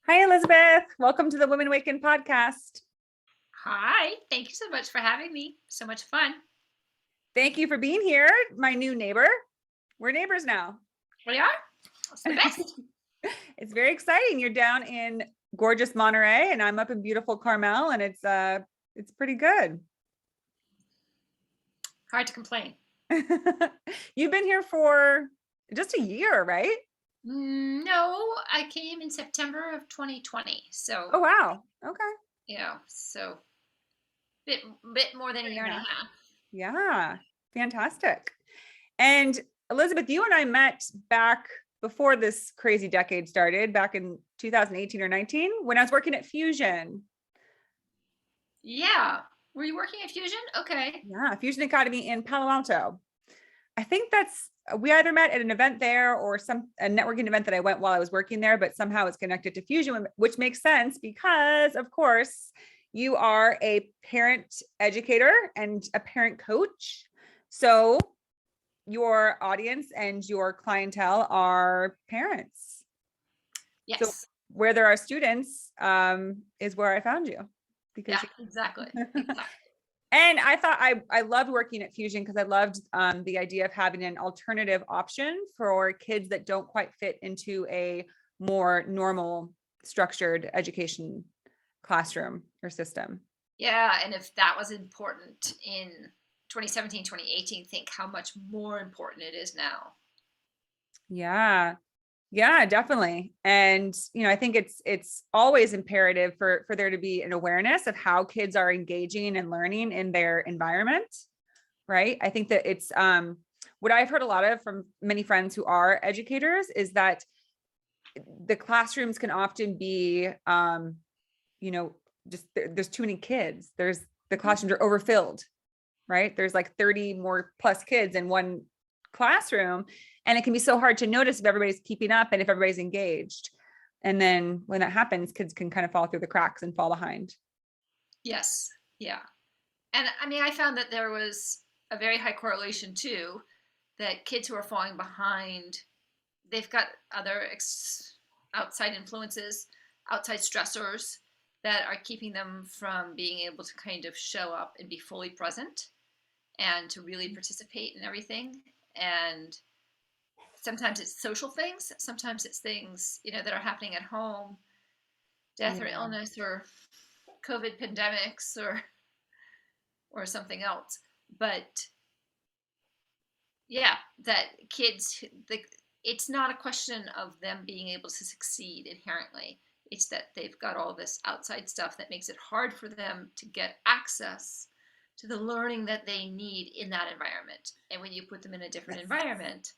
Hi, Elisabeth. Welcome to the Women Waken Podcast. Hi, thank you so much for having me. So much fun. Thank you for being here, my new neighbor. We're neighbors now. We are. That's the best. It's very exciting. You're down in gorgeous Monterey, and I'm up in beautiful Carmel, and it's pretty good. Hard to complain. You've been here for just a year, right? No, I came in September of 2020. So, Oh, wow. Okay. So bit more than a year and a half. Yeah, fantastic. And Elisabeth, you and I met back before this crazy decade started, back in 2018 or 19, when I was working at Fusion. Yeah. Were you working at Fusion? Okay. Yeah, Fusion Academy in Palo Alto. I think we either met at an event there or a networking event that I went while I was working there, but somehow it's connected to Fusion, which makes sense because, of course, you are a parent educator and a parent coach. So your audience and your clientele are parents. Yes. So where there are students is where I found you. Exactly. And I thought I loved working at Fusion because I loved the idea of having an alternative option for kids that don't quite fit into a more normal structured education classroom or system. Yeah. And if that was important in 2017, 2018, think how much more important it is now. Yeah, definitely. And, I think it's always imperative for there to be an awareness of how kids are engaging and learning in their environment. Right. I think that it's what I've heard a lot of from many friends who are educators is that the classrooms can often be, just there's too many kids. The classrooms are overfilled, right? There's like 30 more plus kids in one classroom. And it can be so hard to notice if everybody's keeping up and if everybody's engaged. And then when that happens, kids can kind of fall through the cracks and fall behind. Yes. Yeah. And I mean, I found that there was a very high correlation too, that kids who are falling behind, they've got other outside influences, outside stressors that are keeping them from being able to kind of show up and be fully present and to really participate in everything. And sometimes it's social things, sometimes it's things, that are happening at home, death or illness or COVID pandemics or something else. But yeah, that kids, it's not a question of them being able to succeed inherently. It's that they've got all this outside stuff that makes it hard for them to get access to the learning that they need in that environment. And when you put them in a different environment,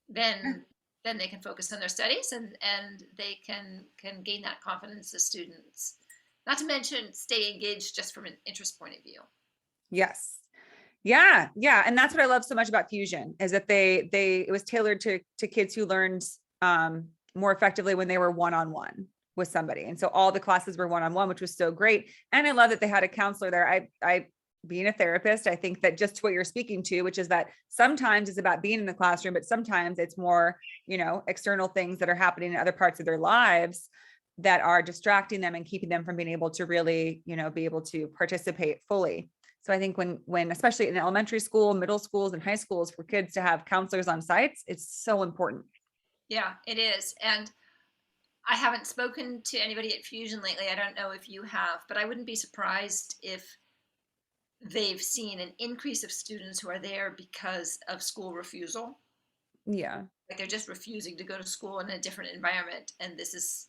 then they can focus on their studies and they can gain that confidence as students. Not to mention stay engaged just from an interest point of view. Yes. Yeah. And that's what I love so much about Fusion is that it was tailored to kids who learned more effectively when they were one-on-one with somebody. And so all the classes were one-on-one, which was so great. And I love that they had a counselor there. I being a therapist, I think that just what you're speaking to, which is that sometimes it's about being in the classroom, but sometimes it's more, external things that are happening in other parts of their lives that are distracting them and keeping them from being able to really, be able to participate fully. So I think when, especially in elementary school, middle schools and high schools, for kids to have counselors on sites, it's so important. Yeah, it is. And I haven't spoken to anybody at Fusion lately. I don't know if you have, but I wouldn't be surprised if they've seen an increase of students who are there because of school refusal. Yeah. Like they're just refusing to go to school in a different environment. And this is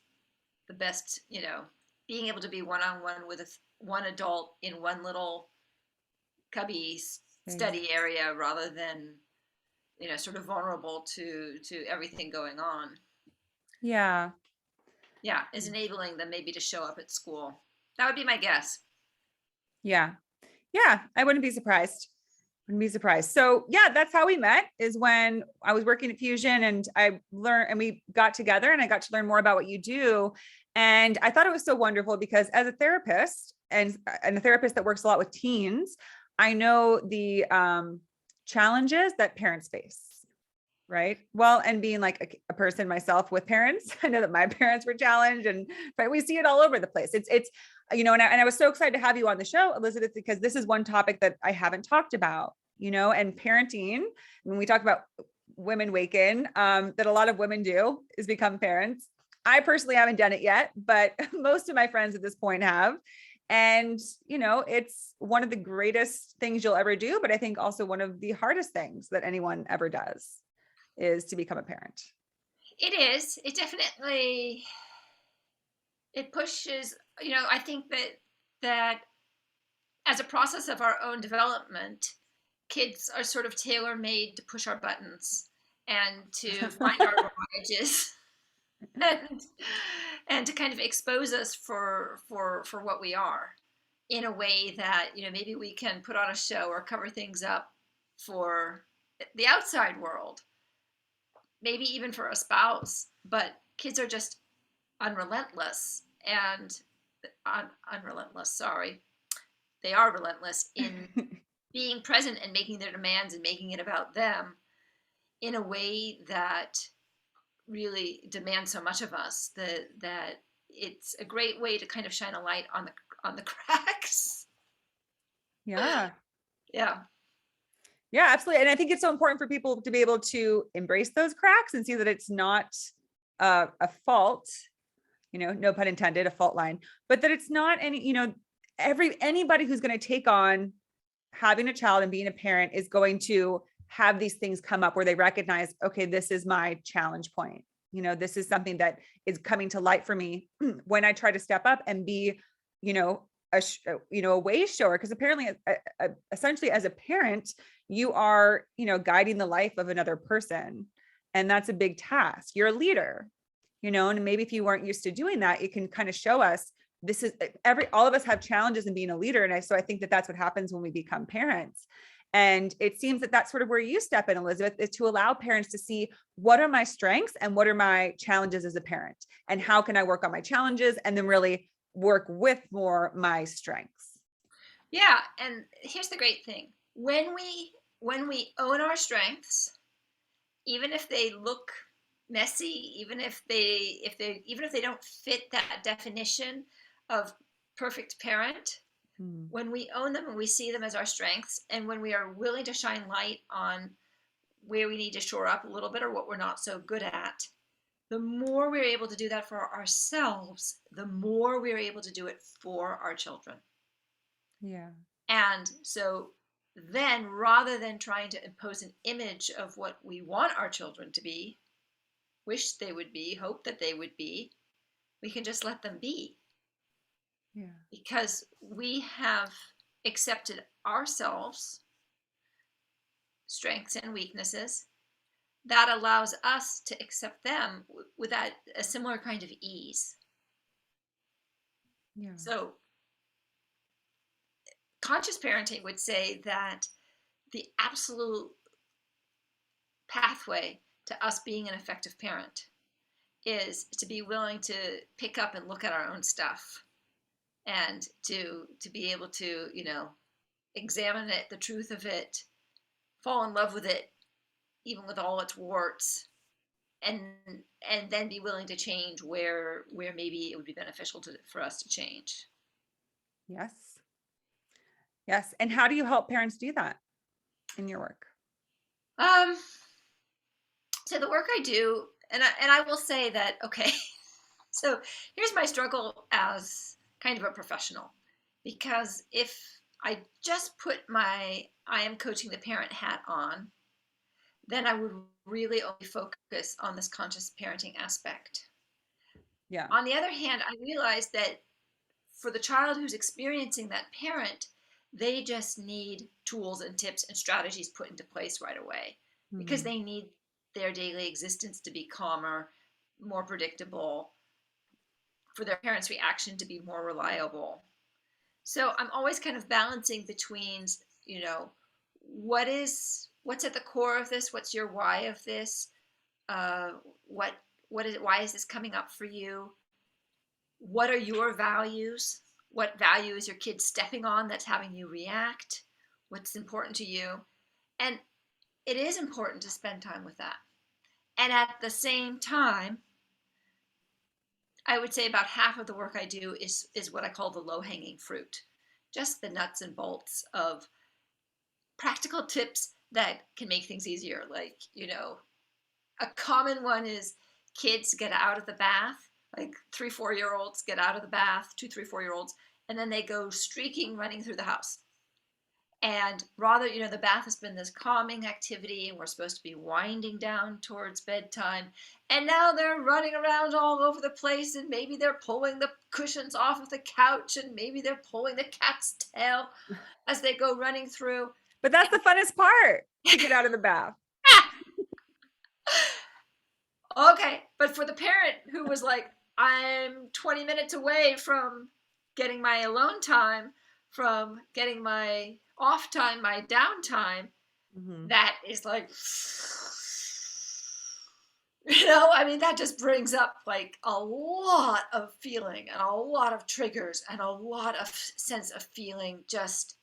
the best, being able to be one-on-one with one adult in one little cubby study area rather than, sort of vulnerable to everything going on. Yeah. Yeah, is enabling them maybe to show up at school. That would be my guess. Yeah. I wouldn't be surprised. So yeah, that's how we met, is when I was working at Fusion and I learned, and we got together and I got to learn more about what you do. And I thought it was so wonderful because as a therapist and a therapist that works a lot with teens, I know the challenges that parents face. Right. Well, and being like a person myself with parents, I know that my parents were challenged, and but we see it all over the place. It's, and I was so excited to have you on the show, Elisabeth, because this is one topic that I haven't talked about, and parenting. When we talk about Women Waken, that a lot of women do is become parents. I personally haven't done it yet, but most of my friends at this point have. And, it's one of the greatest things you'll ever do, but I think also one of the hardest things that anyone ever does is to become a parent. It is. It definitely, it pushes, I think that as a process of our own development, kids are sort of tailor-made to push our buttons and to find our garages and to kind of expose us for what we are in a way that, maybe we can put on a show or cover things up for the outside world, maybe even for a spouse. But kids are just unrelentless and unrelentless. Sorry, they are relentless in being present and making their demands and making it about them in a way that really demands so much of us that it's a great way to kind of shine a light on the cracks. Yeah. Yeah. Yeah, absolutely. And I think it's so important for people to be able to embrace those cracks and see that it's not a fault, no pun intended, a fault line, but that it's not any, anybody who's going to take on having a child and being a parent is going to have these things come up where they recognize, okay, this is my challenge point. This is something that is coming to light for me when I try to step up and be, a way shower. Because apparently, essentially as a parent, you are, guiding the life of another person. And that's a big task. You're a leader, and maybe if you weren't used to doing that, it can kind of show us this is all of us have challenges in being a leader. And so I think that that's what happens when we become parents. And it seems that that's sort of where you step in, Elisabeth, is to allow parents to see what are my strengths and what are my challenges as a parent, and how can I work on my challenges and then really work with more my strengths. Yeah. And here's the great thing. When we own our strengths, even if they look messy, even if they don't fit that definition of perfect parent, when we own them and we see them as our strengths, and when we are willing to shine light on where we need to shore up a little bit or what we're not so good at, the more we're able to do that for ourselves, the more we're able to do it for our children. Yeah. And so then, rather than trying to impose an image of what we want our children to be, wish they would be, hope that they would be, we can just let them be. Yeah. Because we have accepted ourselves, strengths and weaknesses, that allows us to accept them with a similar kind of ease. Yeah. So conscious parenting would say that the absolute pathway to us being an effective parent is to be willing to pick up and look at our own stuff, and to be able to, examine it, the truth of it, fall in love with it, even with all its warts, and then be willing to change where maybe it would be beneficial for us to change. Yes. Yes. And how do you help parents do that in your work? So the work I do, and I will say that, okay, so here's my struggle as kind of a professional, because if I just put my I am coaching the parent hat on, then I would really only focus on this conscious parenting aspect. Yeah. On the other hand, I realized that for the child who's experiencing that parent, they just need tools and tips and strategies put into place right away, because they need their daily existence to be calmer, more predictable, for their parents' reaction to be more reliable. So I'm always kind of balancing between, what's at the core of this? What's your why of this? What is it? Why is this coming up for you? What are your values? What value is your kid stepping on that's having you react? What's important to you? And it is important to spend time with that. And at the same time, I would say about half of the work I do is what I call the low-hanging fruit. Just the nuts and bolts of practical tips that can make things easier. Like, a common one is kids get out of the bath, like 3-4-year-olds get out of the bath, 2-3-4-year-olds, and then they go streaking, running through the house. And rather, the bath has been this calming activity and we're supposed to be winding down towards bedtime. And now they're running around all over the place, and maybe they're pulling the cushions off of the couch, and maybe they're pulling the cat's tail as they go running through. But that's the funnest part, to get out of the bath. Okay. But for the parent who was like, I'm 20 minutes away from getting my alone time, from getting my off time, my downtime, that is like, that just brings up like a lot of feeling and a lot of triggers and a lot of sense of feeling just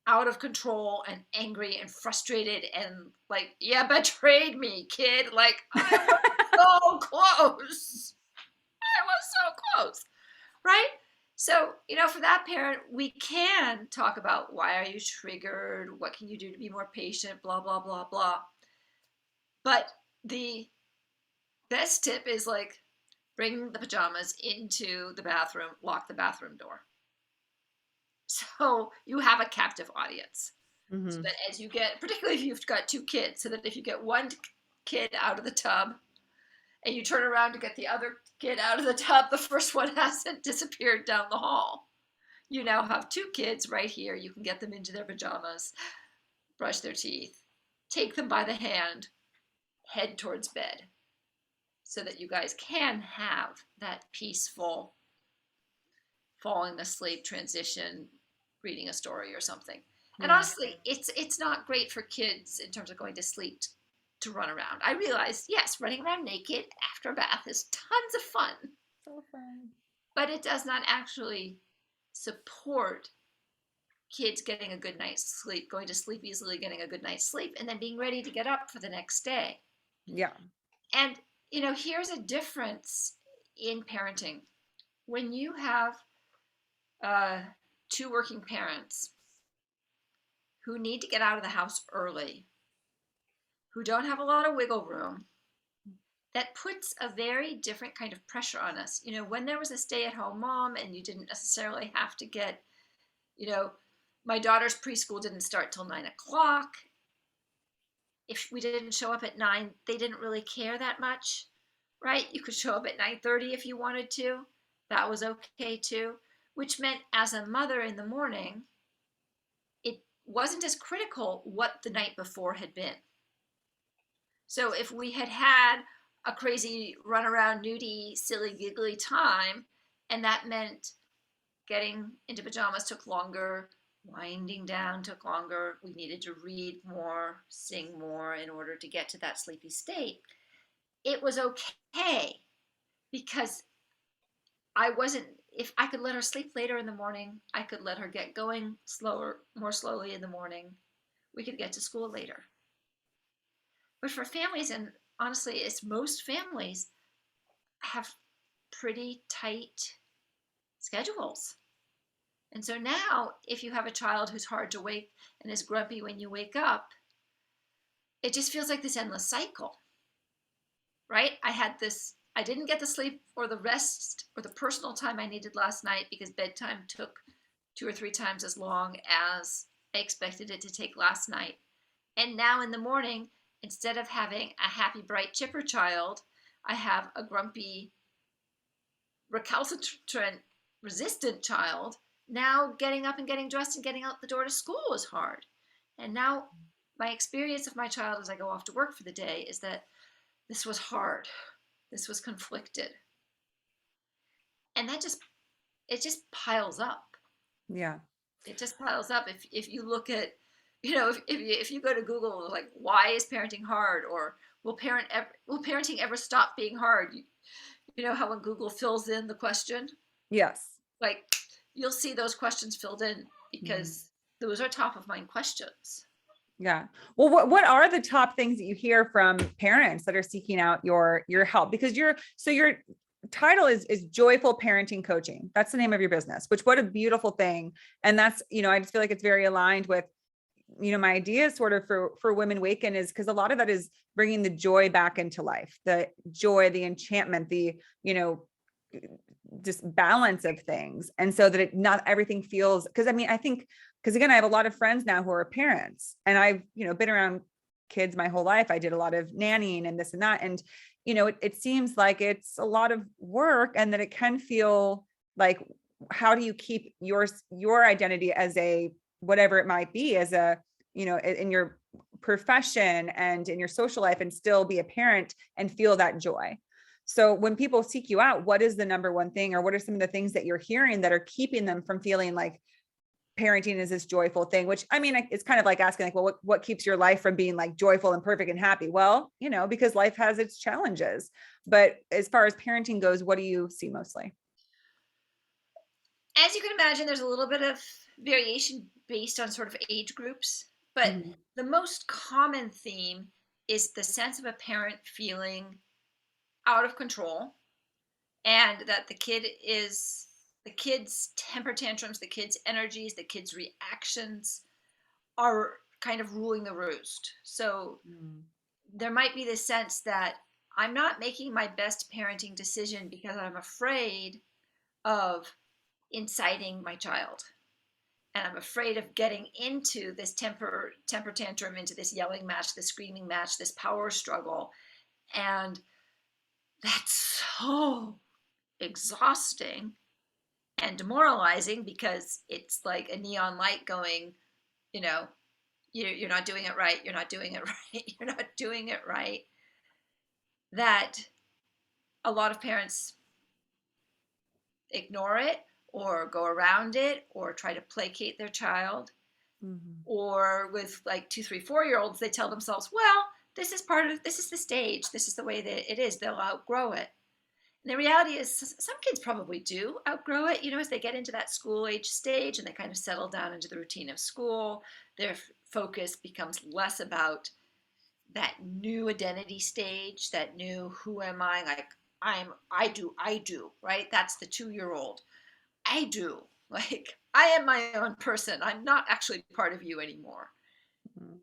out of control and angry and frustrated and like, yeah, betrayed me, kid. Like, I was so close. I was so close. Right? So, for that parent, we can talk about, why are you triggered? What can you do to be more patient? Blah, blah, blah, blah. But the best tip is like, bring the pajamas into the bathroom, lock the bathroom door. So you have a captive audience. So that as you get, particularly if you've got 2 kids, so that if you get one kid out of the tub and you turn around to get the other kid out of the tub, the first one hasn't disappeared down the hall. You now have 2 kids right here. You can get them into their pajamas, brush their teeth, take them by the hand, head towards bed, so that you guys can have that peaceful falling asleep transition, reading a story or something. And honestly, it's not great for kids in terms of going to sleep to run around. I realize, yes, running around naked after a bath is tons of fun. So fun. But it does not actually support kids getting a good night's sleep, going to sleep easily, getting a good night's sleep, and then being ready to get up for the next day. Yeah. And, here's a difference in parenting. When you have 2 working parents who need to get out of the house early, who don't have a lot of wiggle room, that puts a very different kind of pressure on us. When there was a stay-at-home mom and you didn't necessarily have to get, my daughter's preschool didn't start till 9 o'clock. If we didn't show up at 9, they didn't really care that much, right? You could show up at 9:30 if you wanted to. That was okay too, which meant as a mother in the morning, it wasn't as critical what the night before had been. So if we had had a crazy run around, nudie, silly, giggly time, and that meant getting into pajamas took longer, winding down took longer, we needed to read more, sing more in order to get to that sleepy state, it was okay, because if I could let her sleep later in the morning, I could let her get going more slowly in the morning, we could get to school later. But for families, and honestly, it's most families, have pretty tight schedules. And so now, if you have a child who's hard to wake and is grumpy when you wake up, it just feels like this endless cycle, right? I didn't get the sleep or the rest or the personal time I needed last night because bedtime took 2 or 3 times as long as I expected it to take last night. And now in the morning, instead of having a happy, bright, chipper child, I have a grumpy, recalcitrant, resistant child. Now getting up and getting dressed and getting out the door to school is hard. And now my experience of my child as I go off to work for the day is that this was hard. This was conflicted. And it just piles up. Yeah. It just piles up. If you look at, if you go to Google, like, why is parenting hard? Or will parenting ever stop being hard? You know how when Google fills in the question? Yes. Like, you'll see those questions filled in because those are top of mind questions. Yeah. Well, what are the top things that you hear from parents that are seeking out your help? Because your title is Joyful Parenting Coaching. That's the name of your business, which what a beautiful thing. And that's, I just feel like it's very aligned with, my idea sort of for Women Waken is because a lot of that is bringing the joy back into life, the joy, the enchantment, the, just balance of things. And so that not everything feels, because I think, because again, I have a lot of friends now who are parents, and I've, been around kids my whole life. I did a lot of nannying and this and that. And, it seems like it's a lot of work, and that it can feel like, how do you keep your identity as a, whatever it might be, as a, in your profession and in your social life, and still be a parent and feel that joy. So when people seek you out, what is the number one thing, or what are some of the things that you're hearing that are keeping them from feeling like parenting is this joyful thing? Which, it's kind of like asking like, well, what keeps your life from being like joyful and perfect and happy? Well, because life has its challenges. But as far as parenting goes, what do you see mostly? As you can imagine, there's a little bit of variation based on sort of age groups, but Mm-hmm. the most common theme is the sense of a parent feeling out of control, and that the kid's temper tantrums, the kid's energies, the kid's reactions are kind of ruling the roost. So there might be this sense that I'm not making my best parenting decision because I'm afraid of inciting my child. And I'm afraid of getting into this temper tantrum, into this yelling match, this screaming match, this power struggle. And that's so exhausting and demoralizing, because it's like a neon light going, you know, you're not doing it right. You're not doing it right. You're not doing it right. That a lot of parents ignore it, or go around it, or try to placate their child. Mm-hmm. Or with like 2, 3, 4-year-olds, they tell themselves, well, this is the stage. This is the way that it is. They'll outgrow it. And the reality is, some kids probably do outgrow it, as they get into that school age stage and they kind of settle down into the routine of school. Their focus becomes less about that new identity stage, that new who am I? Like, I do, right? That's the 2-year-old. I do. Like, I am my own person. I'm not actually part of you anymore. Mm-hmm.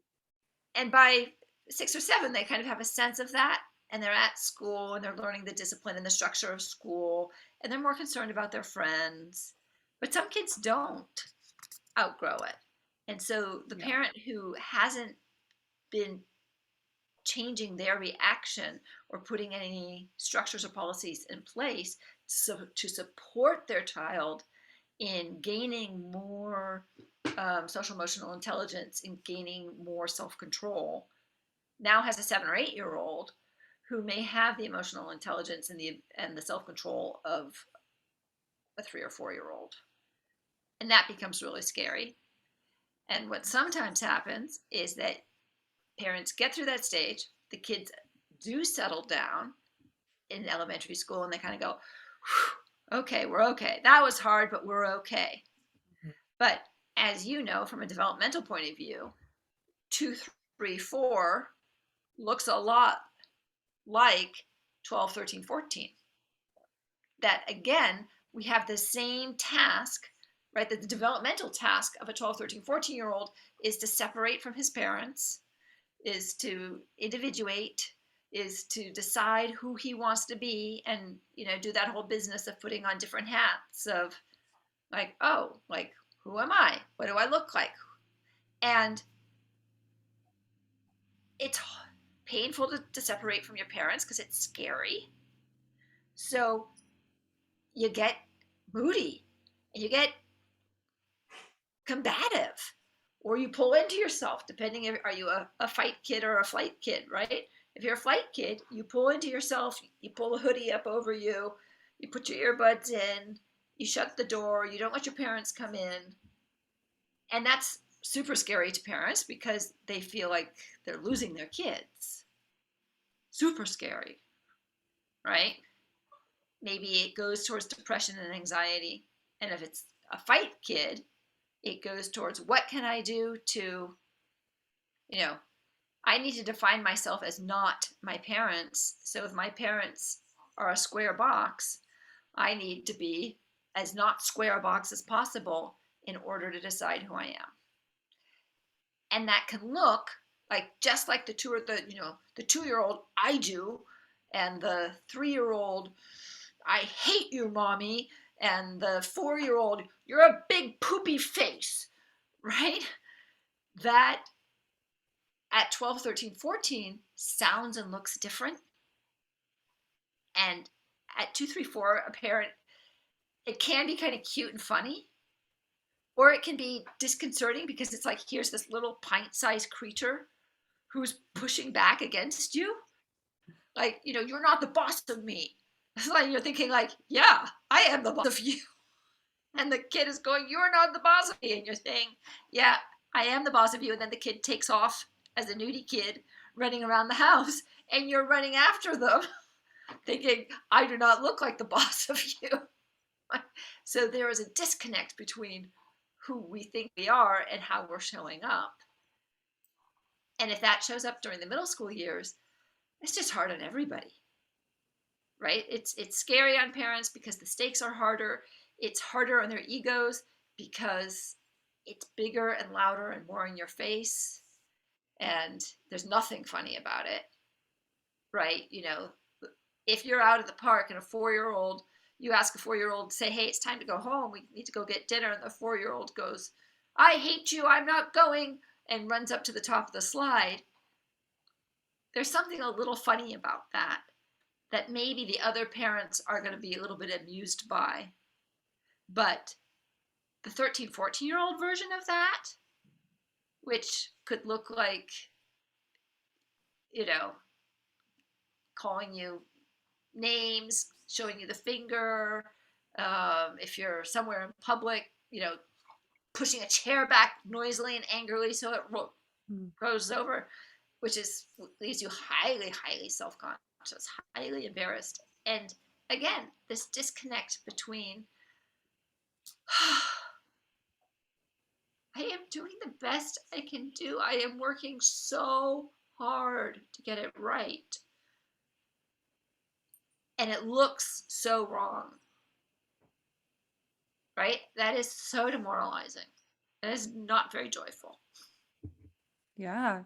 And by 6 or 7, they kind of have a sense of that. And they're at school and they're learning the discipline and the structure of school. And they're more concerned about their friends. But some kids don't outgrow it. And so the parent who hasn't been changing their reaction or putting any structures or policies in place to support their child in gaining more social emotional intelligence, in gaining more self-control, now has a 7 or 8-year-old who may have the emotional intelligence and the self-control of a 3 or 4-year-old. And that becomes really scary. And what sometimes happens is that parents get through that stage, the kids do settle down in elementary school, and they kind of go, okay, we're okay. That was hard, but we're okay. But as you know, from a developmental point of view, 2, 3, 4 looks a lot like 12, 13, 14. That again, we have the same task, right? That the developmental task of a 12, 13, 14-year-old is to separate from his parents, is to individuate, is to decide who he wants to be, and do that whole business of putting on different hats of like, oh, like, who am I? What do I look like? And it's painful to separate from your parents because it's scary. So you get moody and you get combative, or you pull into yourself, depending if are you a fight kid or a flight kid, right? If you're a flight kid, you pull into yourself, you pull a hoodie up over you, you put your earbuds in, you shut the door, you don't let your parents come in. And that's super scary to parents because they feel like they're losing their kids. Super scary, right? Maybe it goes towards depression and anxiety. And if it's a fight kid, it goes towards, what can I do to I need to define myself as not my parents. So if my parents are a square box, I need to be as not square a box as possible in order to decide who I am. And that can look like just like the 2-year-old I do, and the 3-year-old I hate you, mommy, and the 4-year-old you're a big poopy face, right? That at 12, 13, 14 sounds and looks different. And at 2, 3, 4, a parent, it can be kind of cute and funny, or it can be disconcerting because it's like, here's this little pint-sized creature who's pushing back against you. Like, you're not the boss of me. It's like you're thinking like, yeah, I am the boss of you. And the kid is going, you're not the boss of me. And you're saying, yeah, I am the boss of you. And then the kid takes off as a nudie kid running around the house, and you're running after them thinking, I do not look like the boss of you. So there is a disconnect between who we think we are and how we're showing up. And if that shows up during the middle school years, it's just hard on everybody, right? It's scary on parents because the stakes are harder. It's harder on their egos because it's bigger and louder and more in your face. And there's nothing funny about it, right? If you're out at the park and you ask a 4-year-old, say, hey, it's time to go home. We need to go get dinner. And the 4-year-old goes, I hate you. I'm not going, and runs up to the top of the slide. There's something a little funny about that maybe the other parents are going to be a little bit amused by. But the 13, 14-year-old version of that, which could look like, calling you names, showing you the finger, if you're somewhere in public, pushing a chair back noisily and angrily so it goes over, which leaves you highly, highly self-conscious, highly embarrassed. And again, this disconnect between I am doing the best I can do. I am working so hard to get it right. And it looks so wrong. Right? That is so demoralizing. That is not very joyful. Yeah.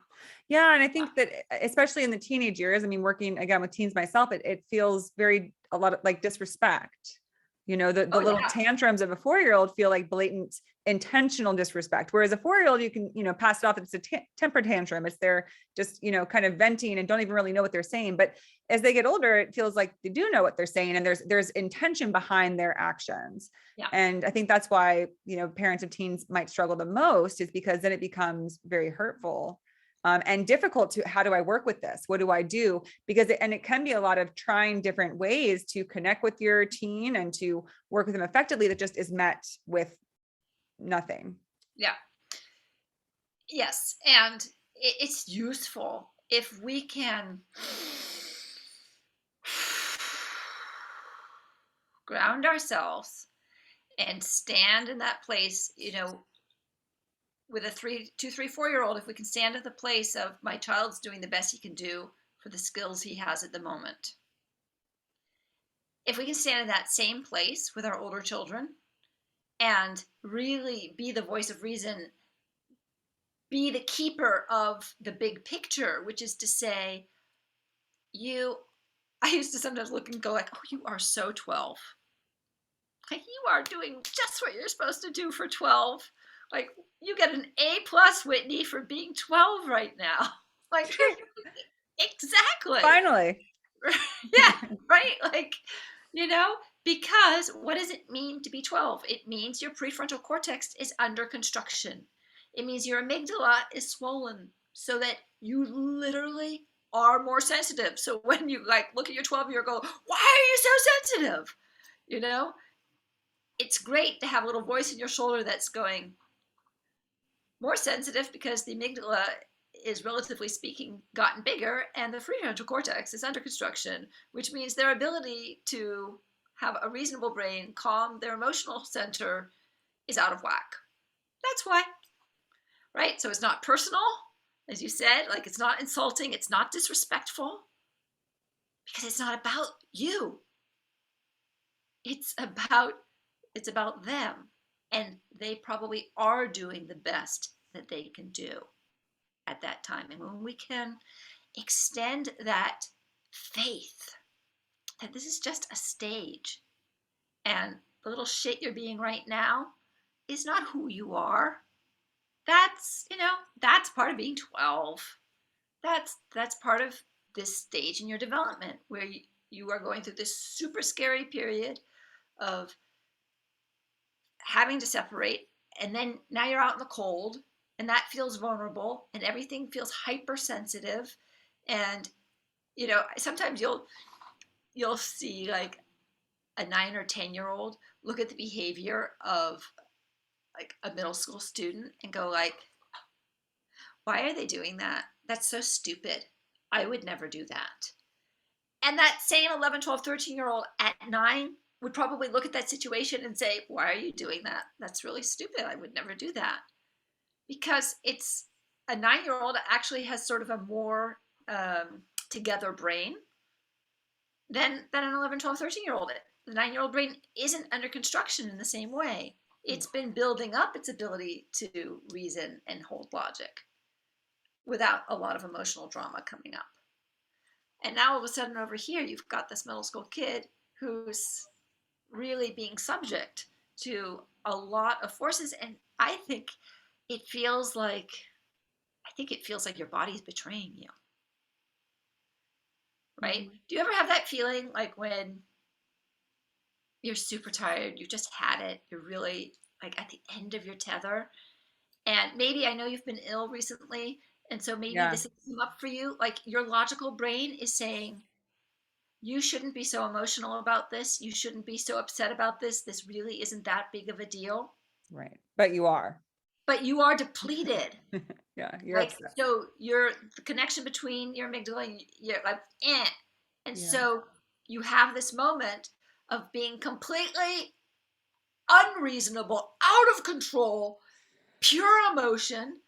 Yeah. And I think that especially in the teenage years, I mean, working again with teens myself, it feels a lot of like disrespect. The little tantrums of a 4-year-old feel like blatant intentional disrespect. Whereas a 4-year-old, you can, pass it off. It's a temper tantrum. It's they're just, kind of venting and don't even really know what they're saying. But as they get older, it feels like they do know what they're saying. And there's intention behind their actions. Yeah. And I think that's why, parents of teens might struggle the most, is because then it becomes very hurtful. And difficult to, how do I work with this? What do I do? Because it can be a lot of trying different ways to connect with your teen and to work with them effectively that just is met with nothing. Yeah. Yes. And it's useful if we can ground ourselves and stand in that place, with a 2, 3, 4-year-old, if we can stand at the place of my child's doing the best he can do for the skills he has at the moment. If we can stand in that same place with our older children and really be the voice of reason, be the keeper of the big picture, which is to say, I used to sometimes look and go like, oh, you are so 12. Like, you are doing just what you're supposed to do for 12. Like, you get an A+, Whitney, for being 12 right now. Like, exactly. Finally. Yeah, right? Like, because what does it mean to be 12? It means your prefrontal cortex is under construction. It means your amygdala is swollen so that you literally are more sensitive. So when you look at your 12-year-old, go, why are you so sensitive? It's great to have a little voice in your shoulder that's going, more sensitive, because the amygdala is, relatively speaking, gotten bigger, and the prefrontal cortex is under construction, which means their ability to have a reasonable brain, calm their emotional center, is out of whack. That's why. Right? So it's not personal. as you said, like it's not insulting, it's not disrespectful, because it's not about you. It's about it's about them. And they probably are doing the best that they can do at that time. And when we can extend that faith that this is just a stage and the little shit you're being right now is not who you are. That's, that's part of being 12. That's part of this stage in your development where you are going through this super scary period of having to separate, and then now you're out in the cold, and that feels vulnerable, and everything feels hypersensitive. And sometimes you'll see like a 9 or 10-year-old look at the behavior of like a middle school student and go like, why are they doing that? That's so stupid. I would never do that. And that same 11, 12, 13-year-old at 9 would probably look at that situation and say, why are you doing that? That's really stupid. I would never do that. Because it's a 9-year-old actually has sort of a more together brain than an 11, 12, 13-year-old. The 9-year-old brain isn't under construction in the same way. It's been building up its ability to reason and hold logic without a lot of emotional drama coming up. And now all of a sudden over here, you've got this middle school kid who's really being subject to a lot of forces. And I think it feels like your body's betraying you. Right? Mm-hmm. Do you ever have that feeling like when you're super tired, you just had it, you're really like at the end of your tether? And maybe, I know you've been ill recently, and so maybe this has come up for you. Like your logical brain is saying, you shouldn't be so emotional about this. You shouldn't be so upset about this. This really isn't that big of a deal. Right. But you are. But you are depleted. Yeah. You're like, upset. So the connection between your amygdala and you're like, eh. And so you have this moment of being completely unreasonable, out of control, pure emotion.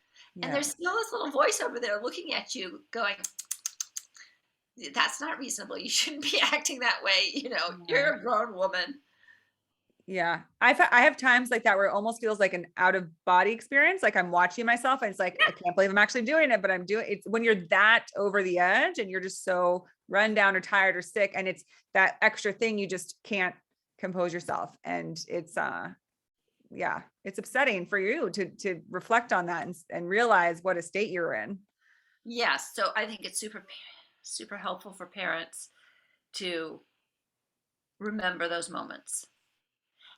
And there's still this little voice over there looking at you going, that's not reasonable. You shouldn't be acting that way. You're a grown woman. Yeah. I have times like that where it almost feels like an out of body experience. Like I'm watching myself and it's like, I can't believe I'm actually doing it, but I'm doing it. When you're that over the edge and you're just so run down or tired or sick, and it's that extra thing, you just can't compose yourself. And it's, it's upsetting for you to reflect on that and realize what a state you're in. Yes. So I think it's super, super helpful for parents to remember those moments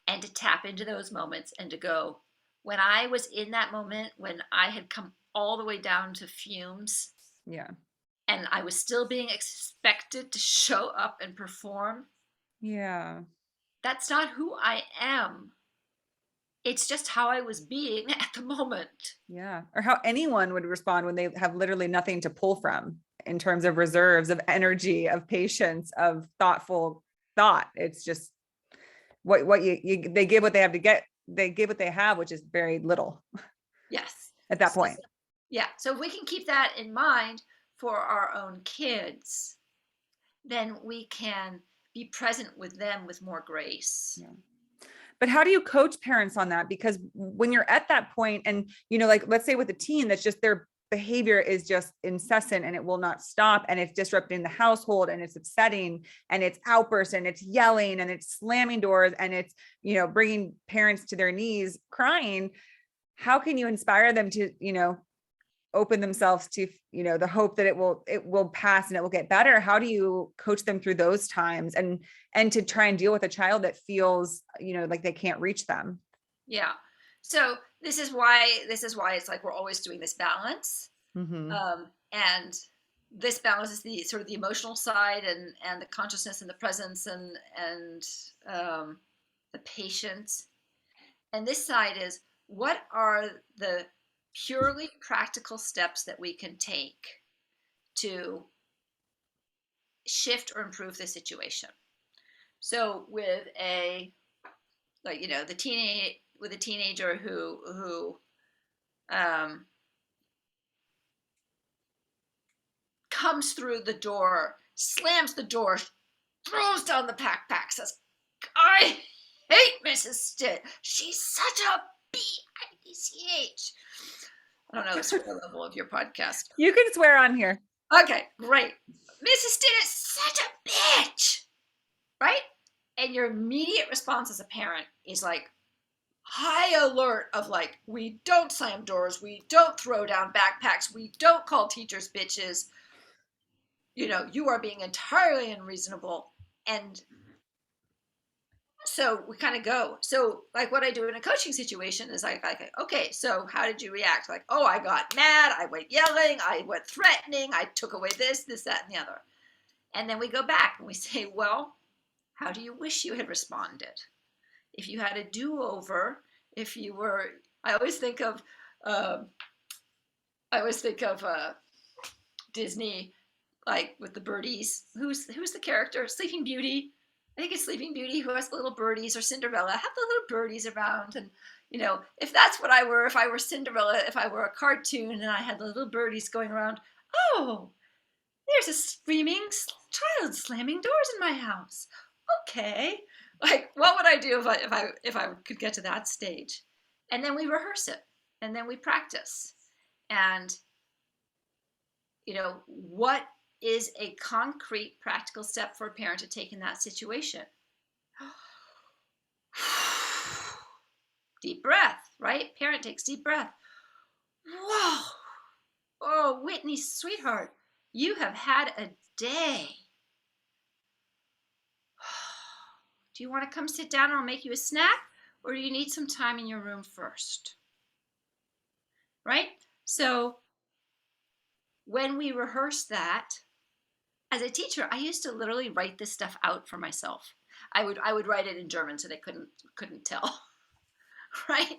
and to tap into those moments and to go, when I was in that moment, when I had come all the way down to fumes. Yeah. And I was still being expected to show up and perform. Yeah. That's not who I am. It's just how I was being at the moment. Yeah. Or how anyone would respond when they have literally nothing to pull from in terms of reserves, of energy, of patience, of thoughtful thought. It's just what they give what they have to get. They give what they have, which is very little. Yes. At that point. So if we can keep that in mind for our own kids, then we can be present with them with more grace. Yeah. But how do you coach parents on that? Because when you're at that point and, like, let's say with a teen, that's just their behavior is just incessant and it will not stop, and it's disrupting the household and it's upsetting and it's outbursts and it's yelling and it's slamming doors and it's, bringing parents to their knees crying. How can you inspire them to, open themselves to, the hope that it will pass and it will get better? How do you coach them through those times and to try and deal with a child that feels, like they can't reach them? Yeah. So this is why it's like, we're always doing this balance. Mm-hmm. And this balance is the sort of the emotional side and the consciousness and the presence and the patience. And this side is, what are the purely practical steps that we can take to shift or improve the situation? So with a teenager who comes through the door, slams the door, throws down the backpack, says, I hate Mrs. Stitt. She's such a B-I-D-C-H. I don't know the swear level of your podcast. You can swear on here. Okay, great. Mrs. Stitt is such a bitch, right? And your immediate response as a parent is like high alert of like, we don't slam doors, we don't throw down backpacks, we don't call teachers bitches. You know, you are being entirely unreasonable. And so we kind of go. So like what I do in a coaching situation is like, okay, so how did you react? Like, oh, I got mad, I went yelling, I went threatening, I took away this, that, and the other. And then we go back and we say, well, how do you wish you had responded? If you had a do-over, if you were, I always think of Disney, like with the birdies. Who's the character? Sleeping Beauty. I think it's Sleeping Beauty who has the little birdies, or Cinderella. Have the little birdies around, and you know, if that's what I were, if I were Cinderella, if I were a cartoon and I had the little birdies going around, oh, there's a screaming child slamming doors in my house. Okay, like what would I do if I could get to that stage? And then we rehearse it, and then we practice, and you know, what is a concrete, practical step for a parent to take in that situation? Deep breath, right? Parent takes deep breath. Whoa. Oh, Whitney, sweetheart, you have had a day. Do you want to come sit down and I'll make you a snack? Or do you need some time in your room first? Right? So when we rehearse that, as a teacher, I used to literally write this stuff out for myself. I would write it in German so they couldn't tell, right?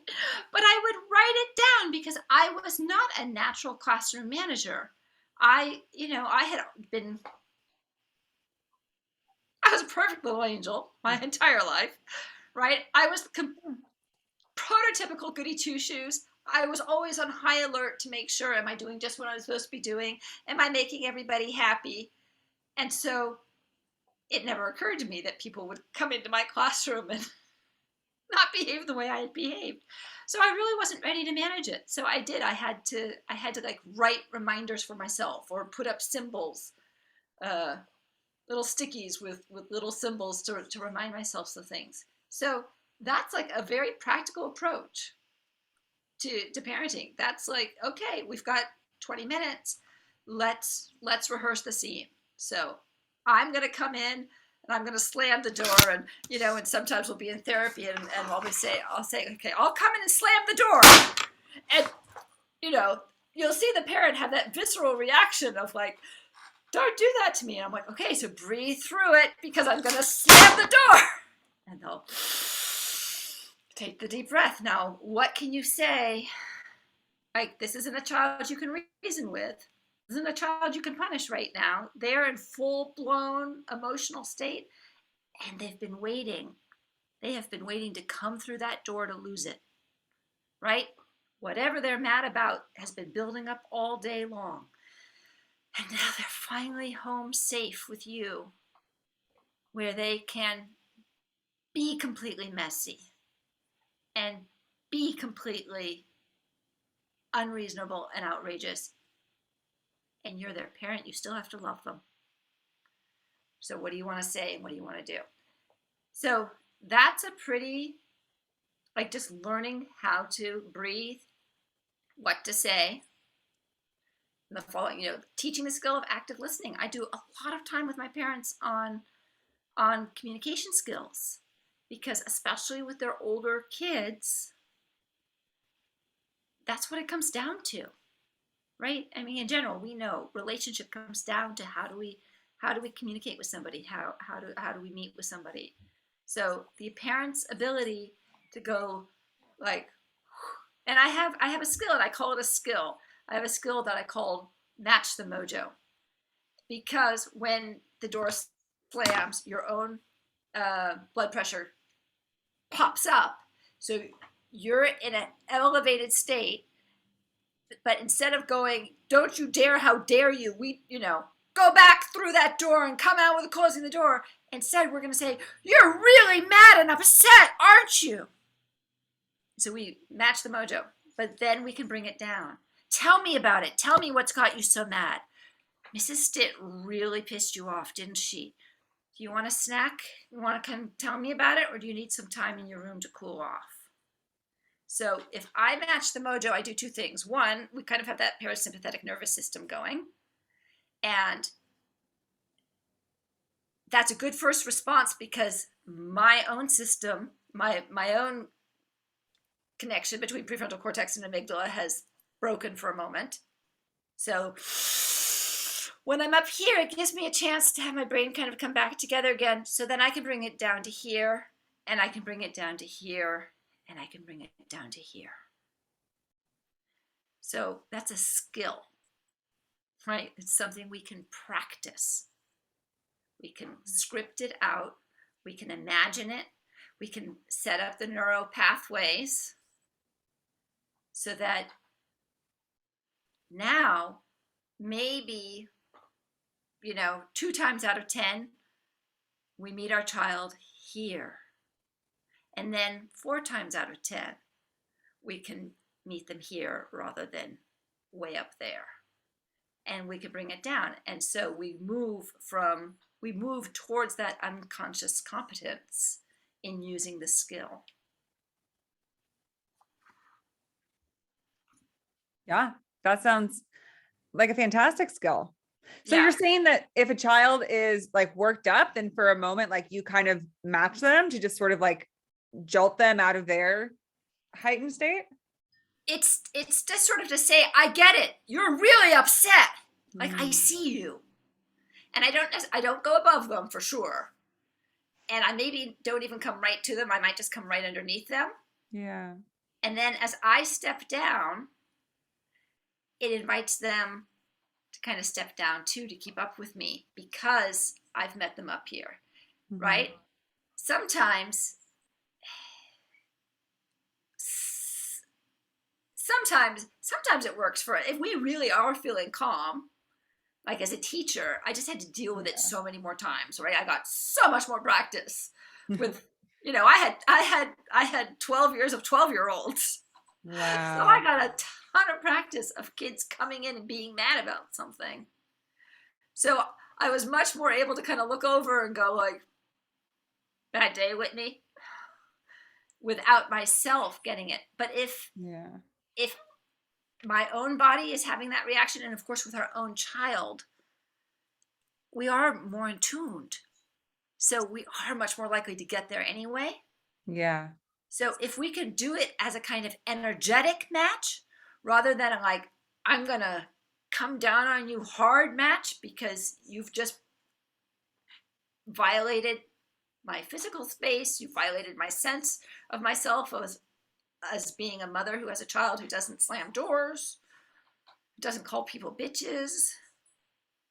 But I would write it down because I was not a natural classroom manager. I was a perfect little angel my entire life, right? I was prototypical goody two-shoes. I was always on high alert to make sure, am I doing just what I'm supposed to be doing? Am I making everybody happy? And so it never occurred to me that people would come into my classroom and not behave the way I had behaved. So I really wasn't ready to manage it. So I did. I had to like write reminders for myself or put up symbols, little stickies with little symbols to remind myself of things. So that's like a very practical approach to parenting. That's like, okay, we've got 20 minutes. Let's rehearse the scene. So I'm going to come in and I'm going to slam the door, and, you know, and sometimes we'll be in therapy and I'll say, okay, I'll come in and slam the door. And, you know, you'll see the parent have that visceral reaction of like, don't do that to me. And I'm like, okay, so breathe through it because I'm going to slam the door. And they'll take the deep breath. Now, what can you say? Like, this isn't a child you can reason with. This isn't a child you can punish right now. They're in full-blown emotional state, and they've been waiting. They have been waiting to come through that door to lose it, right? Whatever they're mad about has been building up all day long. And now they're finally home safe with you, where they can be completely messy and be completely unreasonable and outrageous. And you're their parent, you still have to love them. So what do you want to say and what do you want to do? So that's a pretty, like, just learning how to breathe, what to say, and the following, you know, teaching the skill of active listening. I do a lot of time with my parents on communication skills, because especially with their older kids, that's what it comes down to. Right? I mean, in general, we know relationship comes down to how do we communicate with somebody? How do we meet with somebody? So the parent's ability to go like, and I have a skill, and I call it a skill. I have a skill that I call match the mojo, because when the door slams, your own blood pressure pops up. So you're in an elevated state. But instead of going, don't you dare, how dare you, we, go back through that door and come out with closing the door. Instead, we're going to say, you're really mad and upset, aren't you? So we match the mojo, but then we can bring it down. Tell me about it. Tell me what's got you so mad. Mrs. Stitt really pissed you off, didn't she? Do you want a snack? You want to come tell me about it, or do you need some time in your room to cool off? So if I match the mojo, I do two things. One, we kind of have that parasympathetic nervous system going. And that's a good first response because my own system, my own connection between prefrontal cortex and amygdala has broken for a moment. So when I'm up here, it gives me a chance to have my brain kind of come back together again. So then I can bring it down to here, and I can bring it down to here, and I can bring it down to here. So that's a skill, right? It's something we can practice. We can script it out. We can imagine it. We can set up the neural pathways so that now maybe, 2 times out of 10, we meet our child here. And then 4 times out of 10, we can meet them here rather than way up there. And we can bring it down. And so we move towards that unconscious competence in using the skill. Yeah, that sounds like a fantastic skill. So Yeah. you're saying that if a child is like worked up, then for a moment, like you kind of match them to just sort of like jolt them out of their heightened state? It's just sort of to say, I get it. You're really upset. Like, I Mm. see you. And I don't go above them for sure. And I maybe don't even come right to them. I might just come right underneath them. Yeah. And then as I step down, it invites them to kind of step down too, to keep up with me because I've met them up here, Mm-hmm. right? Sometimes it works for if we really are feeling calm. Like as a teacher, I just had to deal with it so many more times, right? I got so much more practice with, I had 12 years of 12-year-olds. Wow. So I got a ton of practice of kids coming in and being mad about something. So I was much more able to kind of look over and go like, bad day, Whitney, without myself getting it. But if my own body is having that reaction, and of course with our own child, we are more in tuned. So we are much more likely to get there anyway. Yeah. So if we can do it as a kind of energetic match, rather than like, I'm going to come down on you hard match because you've just violated my physical space, you violated my sense of myself as being a mother who has a child who doesn't slam doors, doesn't call people bitches,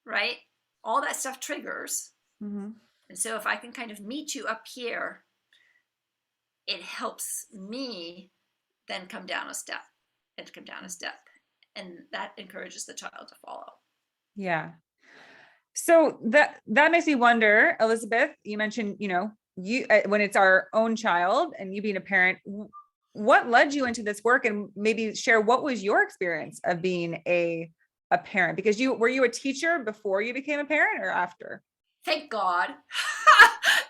right? All that stuff triggers. Mm-hmm. And so if I can kind of meet you up here, it helps me then come down a step and come down a step. And that encourages the child to follow. Yeah. So that makes me wonder, Elisabeth, you mentioned, you, when it's our own child and you being a parent, what led you into this work, and maybe share what was your experience of being a parent? Because were you a teacher before you became a parent or after? Thank God.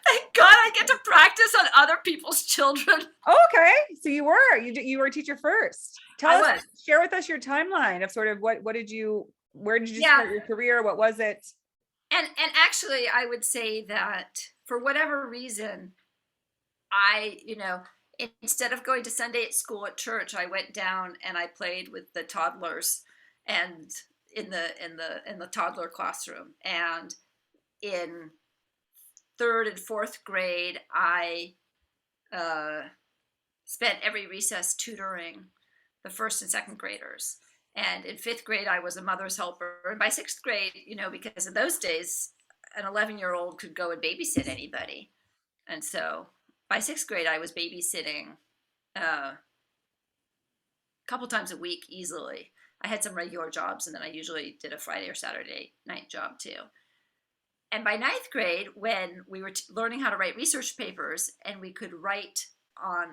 Thank God I get to practice on other people's children. Oh, okay. So you were a teacher first. Share with us your timeline of sort of where did you start your career? What was it? And actually I would say that for whatever reason, I, instead of going to Sunday at school at church, I went down and I played with the toddlers and in the toddler classroom. And in 3rd and 4th grade, I spent every recess tutoring the 1st and 2nd graders. And in 5th grade, I was a mother's helper. And by 6th grade, because in those days, an 11-year-old could go and babysit anybody. And so by 6th grade, I was babysitting a couple times a week easily. I had some regular jobs, and then I usually did a Friday or Saturday night job too. And by ninth grade, when we were learning how to write research papers and we could write on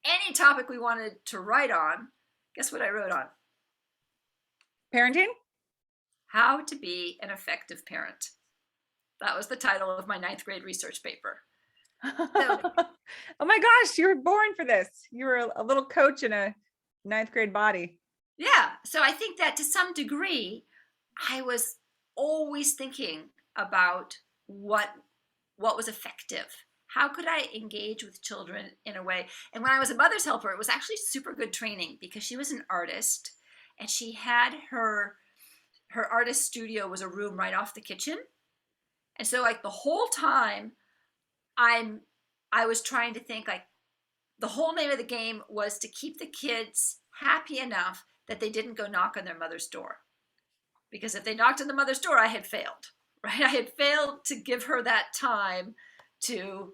any topic we wanted to write on, guess what I wrote on? Parenting? How to be an effective parent. That was the title of my ninth grade research paper. So, oh my gosh, you were born for this. You were a little coach in a ninth grade body. yeah. So I think that to some degree, I was always thinking about what was effective. How could I engage with children in a way? And when I was a mother's helper, it was actually super good training because she was an artist, and she had her artist studio was a room right off the kitchen. And so like the whole time I was trying to think, like, the whole name of the game was to keep the kids happy enough that they didn't go knock on their mother's door. Because if they knocked on the mother's door, I had failed, right? I had failed to give her that time to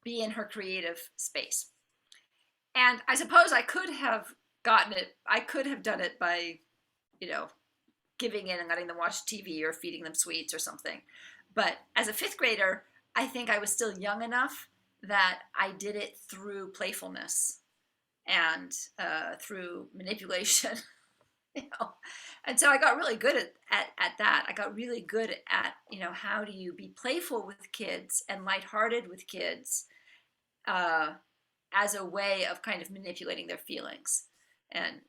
be in her creative space. And I suppose I could have gotten it. I could have done it by, giving in and letting them watch TV or feeding them sweets or something. But as a fifth grader, I think I was still young enough that I did it through playfulness and through manipulation. And so I got really good at that. I got really good at, how do you be playful with kids and lighthearted with kids as a way of kind of manipulating their feelings and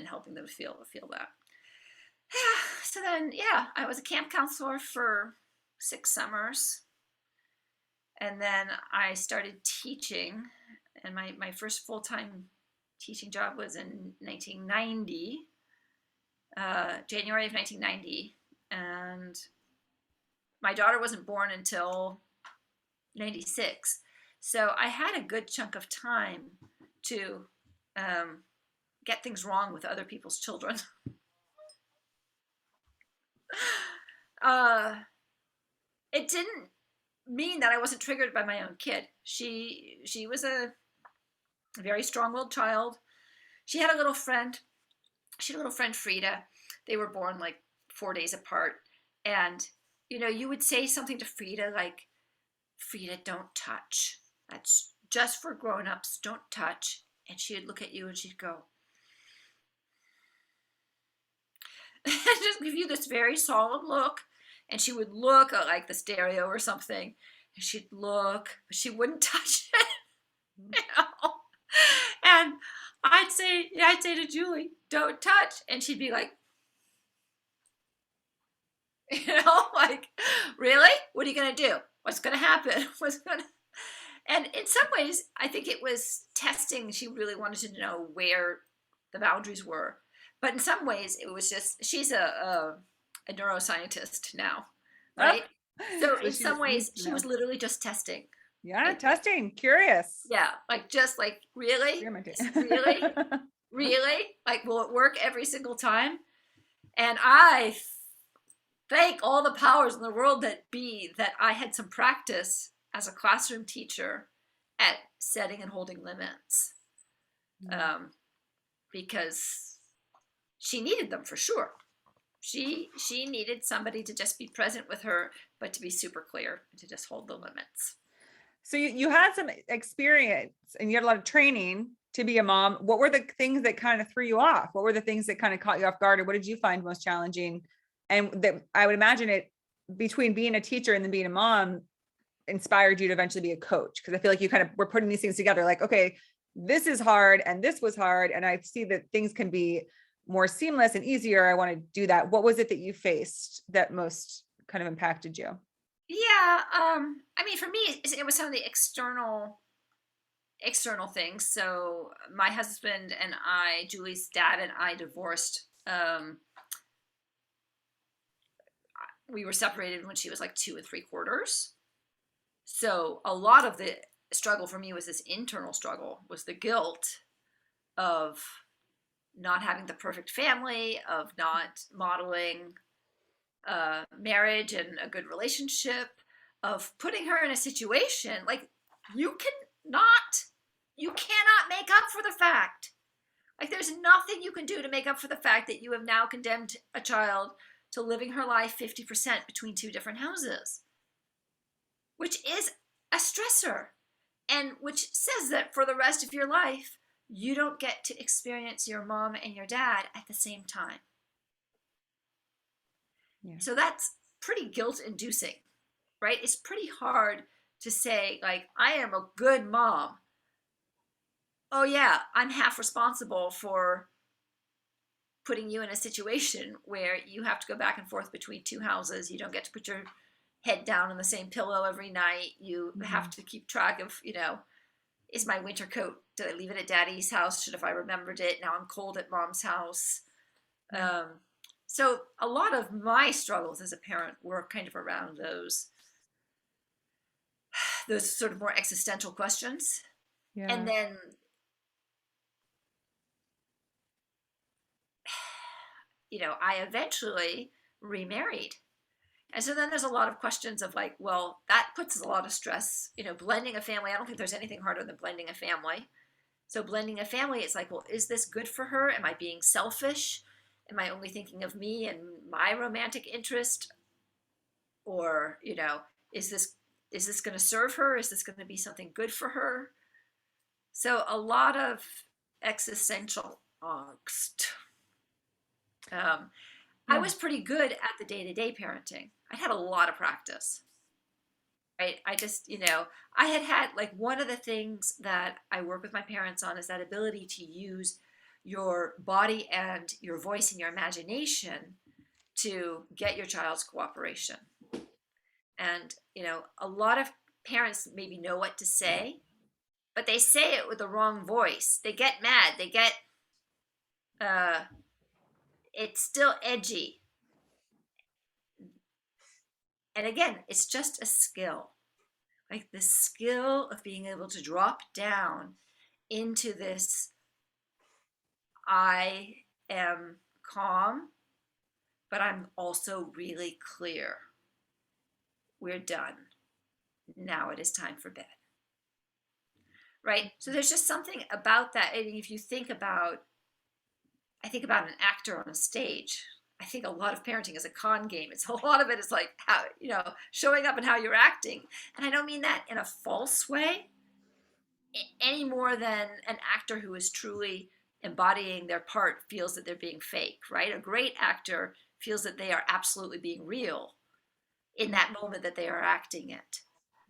helping them feel that. So then, I was a camp counselor for 6 summers. And then I started teaching, and my first full-time teaching job was in 1990, January of 1990. And my daughter wasn't born until 96. So I had a good chunk of time to get things wrong with other people's children. It didn't mean that I wasn't triggered by my own kid. She was a very strong-willed child. She had a little friend. She had a little friend, Frida. They were born like 4 days apart. And, you would say something to Frida like, Frida, don't touch. That's just for grown-ups. Don't touch. And she would look at you and she'd go, and just give you this very solemn look. And she would look at like the stereo or something, and she'd look, but she wouldn't touch it. And I'd say to Julie, don't touch. And she'd be like, like, really? What are you going to do? What's going to happen? And in some ways, I think it was testing. She really wanted to know where the boundaries were. But in some ways, it was just, she's a neuroscientist now, right? So in some ways, she was literally just testing. Yeah, like, testing, curious. Yeah, really? Really? Like, will it work every single time? And I thank all the powers in the world that I had some practice as a classroom teacher at setting and holding limits. Because she needed them for sure. She needed somebody to just be present with her, but to be super clear and to just hold the limits. So you had some experience and you had a lot of training to be a mom. What were the things that kind of threw you off? What were the things that kind of caught you off guard? Or what did you find most challenging? And that I would imagine it between being a teacher and then being a mom inspired you to eventually be a coach. Because I feel like you kind of were putting these things together like, okay, this is hard and this was hard. And I see that things can be more seamless and easier. I want to do that. What was it that you faced that most kind of impacted you? Yeah. I mean, for me, it was some of the external things. So my husband and I, Julie's dad and I divorced. We were separated when she was like 2 3/4. So a lot of the struggle for me was this internal struggle, was the guilt of not having the perfect family, of not modeling marriage and a good relationship, of putting her in a situation like you cannot make up for the fact Like there's nothing you can do to make up for the fact that you have now condemned a child to living her life 50% between two different houses, which is a stressor, and which says that for the rest of your life, you don't get to experience your mom and your dad at the same time. Yeah. So that's pretty guilt inducing, right? It's pretty hard to say, like, I am a good mom. Oh, yeah, I'm half responsible for putting you in a situation where you have to go back and forth between two houses. You don't get to put your head down on the same pillow every night. You have to keep track of, is my winter coat, did I leave it at daddy's house? Should have I remembered it? Now I'm cold at mom's house. So a lot of my struggles as a parent were kind of around those sort of more existential questions. Yeah. And then, I eventually remarried. And so then there's a lot of questions of like, well, that puts a lot of stress, blending a family. I don't think there's anything harder than blending a family. So blending a family, it's like, well, is this good for her? Am I being selfish? Am I only thinking of me and my romantic interest? Or, is this going to serve her? Is this going to be something good for her? So a lot of existential angst. I was pretty good at the day-to-day parenting. I had a lot of practice, right? I just, I had like one of the things that I work with my parents on is that ability to use your body and your voice and your imagination to get your child's cooperation. And, a lot of parents maybe know what to say, but they say it with the wrong voice. They get mad. They get, it's still edgy. And again, it's just a skill, like the skill of being able to drop down into this, I am calm, but I'm also really clear. We're done. Now it is time for bed. Right? So there's just something about that. And if you think about, I think about an actor on a stage. I think a lot of parenting is a con game. It's a lot of it is like how, showing up and how you're acting. And I don't mean that in a false way any more than an actor who is truly embodying their part feels that they're being fake, right? A great actor feels that they are absolutely being real in that moment that they are acting it.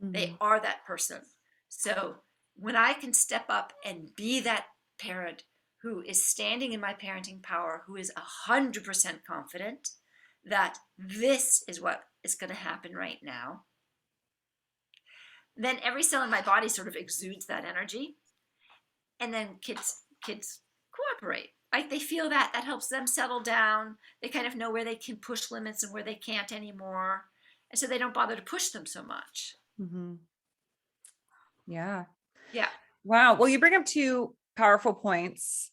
Mm-hmm. They are that person. So when I can step up and be that parent who is standing in my parenting power, who is 100% confident that this is what is going to happen right now, then every cell in my body sort of exudes that energy. And then kids cooperate. Like they feel that helps them settle down. They kind of know where they can push limits and where they can't anymore. And so they don't bother to push them so much. Mm-hmm. Yeah. Yeah. Wow. Well, you bring up two powerful points,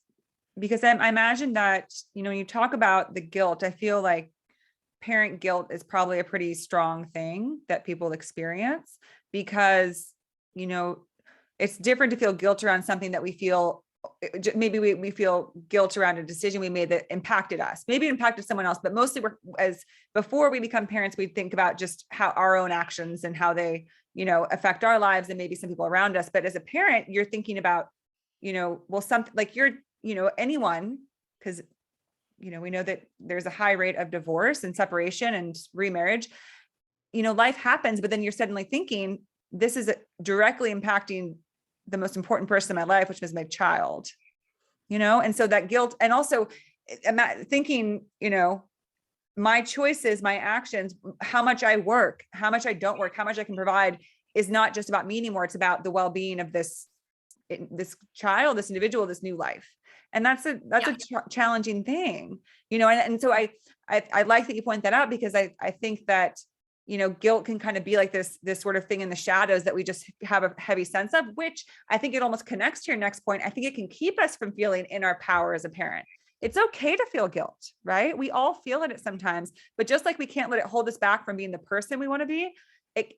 because I imagine that, when you talk about the guilt, I feel like parent guilt is probably a pretty strong thing that people experience, because, it's different to feel guilt around something that we feel, maybe we feel guilt around a decision we made that impacted us, maybe impacted someone else, but mostly before we become parents, we think about just how our own actions and how they, affect our lives and maybe some people around us. But as a parent, you're thinking about, well, something like anyone, because, we know that there's a high rate of divorce and separation and remarriage, life happens, but then you're suddenly thinking, this is directly impacting the most important person in my life, which was my child, and so that guilt, and also thinking, my choices, my actions, how much I work, how much I don't work, how much I can provide is not just about me anymore. It's about the well-being of this child, this individual, this new life. And that's a challenging thing, and so I like that you point that out, because I think that, guilt can kind of be like this sort of thing in the shadows that we just have a heavy sense of, which I think it almost connects to your next point. I think it can keep us from feeling in our power as a parent. It's okay to feel guilt, right? We all feel it sometimes, but just like we can't let it hold us back from being the person we want to be,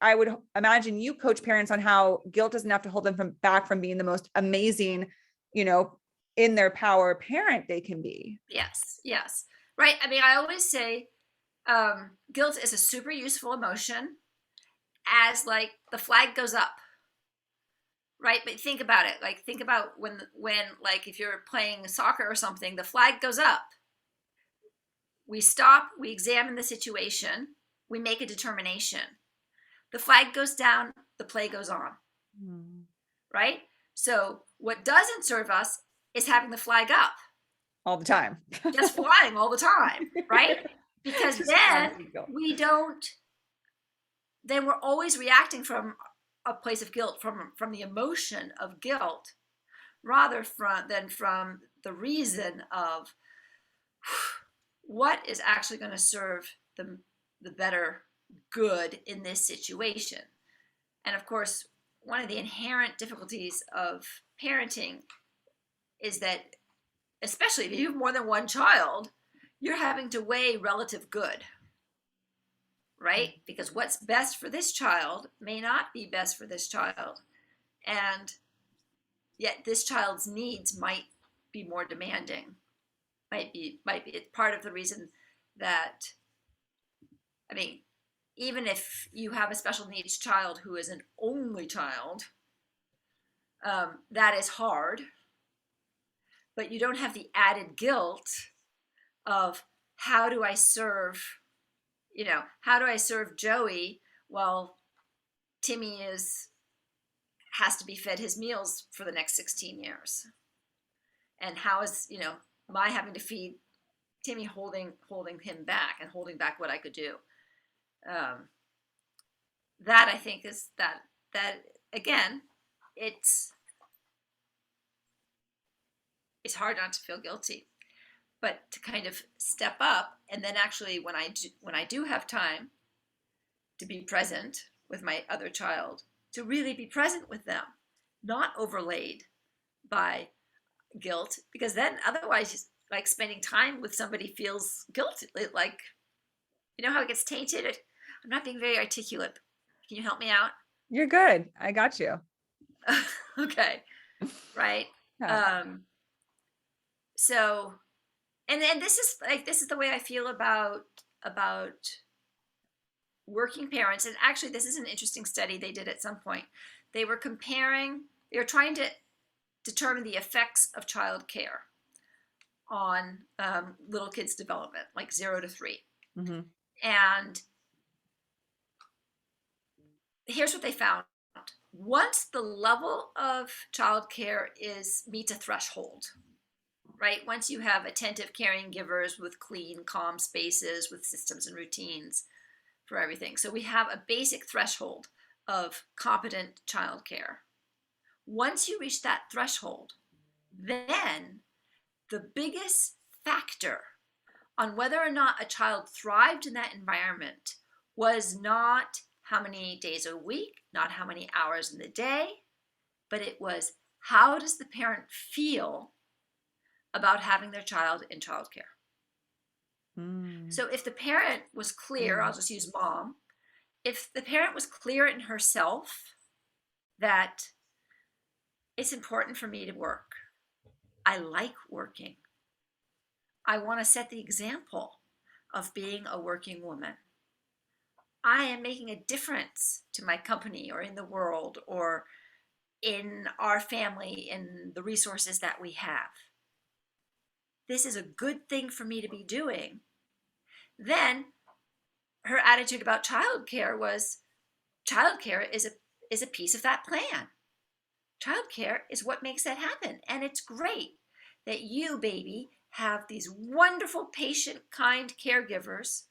I would imagine you coach parents on how guilt doesn't have to hold them back from being the most amazing, in their power parent they can be. Yes. Yes. Right. I mean, I always say guilt is a super useful emotion as like the flag goes up. Right. But think about it. Like, think about when, like, if you're playing soccer or something, the flag goes up. We stop, we examine the situation, we make a determination. The flag goes down, the play goes on. Right? So what doesn't serve us is having the flag up all the time. just flying all the time, right? Because then we're always reacting from a place of guilt, from the emotion of guilt, rather than from the reason of what is actually going to serve the better good in this situation. And of course, one of the inherent difficulties of parenting is that, especially if you have more than one child, you're having to weigh relative good, right? Because what's best for this child may not be best for this child. And yet this child's needs might be more demanding, might be part of the reason that, I mean, even if you have a special needs child who is an only child, that is hard, but you don't have the added guilt of how do I serve Joey while Timmy has to be fed his meals for the next 16 years. And how is, my having to feed Timmy holding him back and holding back what I could do. That I think is that again, it's hard not to feel guilty, but to kind of step up, and then actually when I do have time to be present with my other child, to really be present with them, not overlaid by guilt, because then otherwise, like, spending time with somebody feels guilty, like, how it gets tainted. I'm not being very articulate. Can you help me out? You're good. I got you. Okay. Right. Yeah. So, and this is the way I feel about working parents. And actually, this is an interesting study they did at some point. They were trying to determine the effects of childcare on little kids' development, like 0 to 3. Mm-hmm. And here's what they found. Once the level of childcare meets a threshold, right? Once you have attentive, caring givers with clean, calm spaces, with systems and routines for everything. So we have a basic threshold of competent childcare. Once you reach that threshold, then the biggest factor on whether or not a child thrived in that environment was not how many days a week, not how many hours in the day, but it was, how does the parent feel about having their child in childcare? So if the parent was clear, I'll just use mom, if the parent was clear in herself that it's important for me to work, I like working, I want to set the example of being a working woman, I am making a difference to my company or in the world or in our family and the resources that we have, this is a good thing for me to be doing, then her attitude about childcare was, childcare is a piece of that plan. Childcare is what makes that happen. And it's great that you, baby, have these wonderful, patient, kind caregivers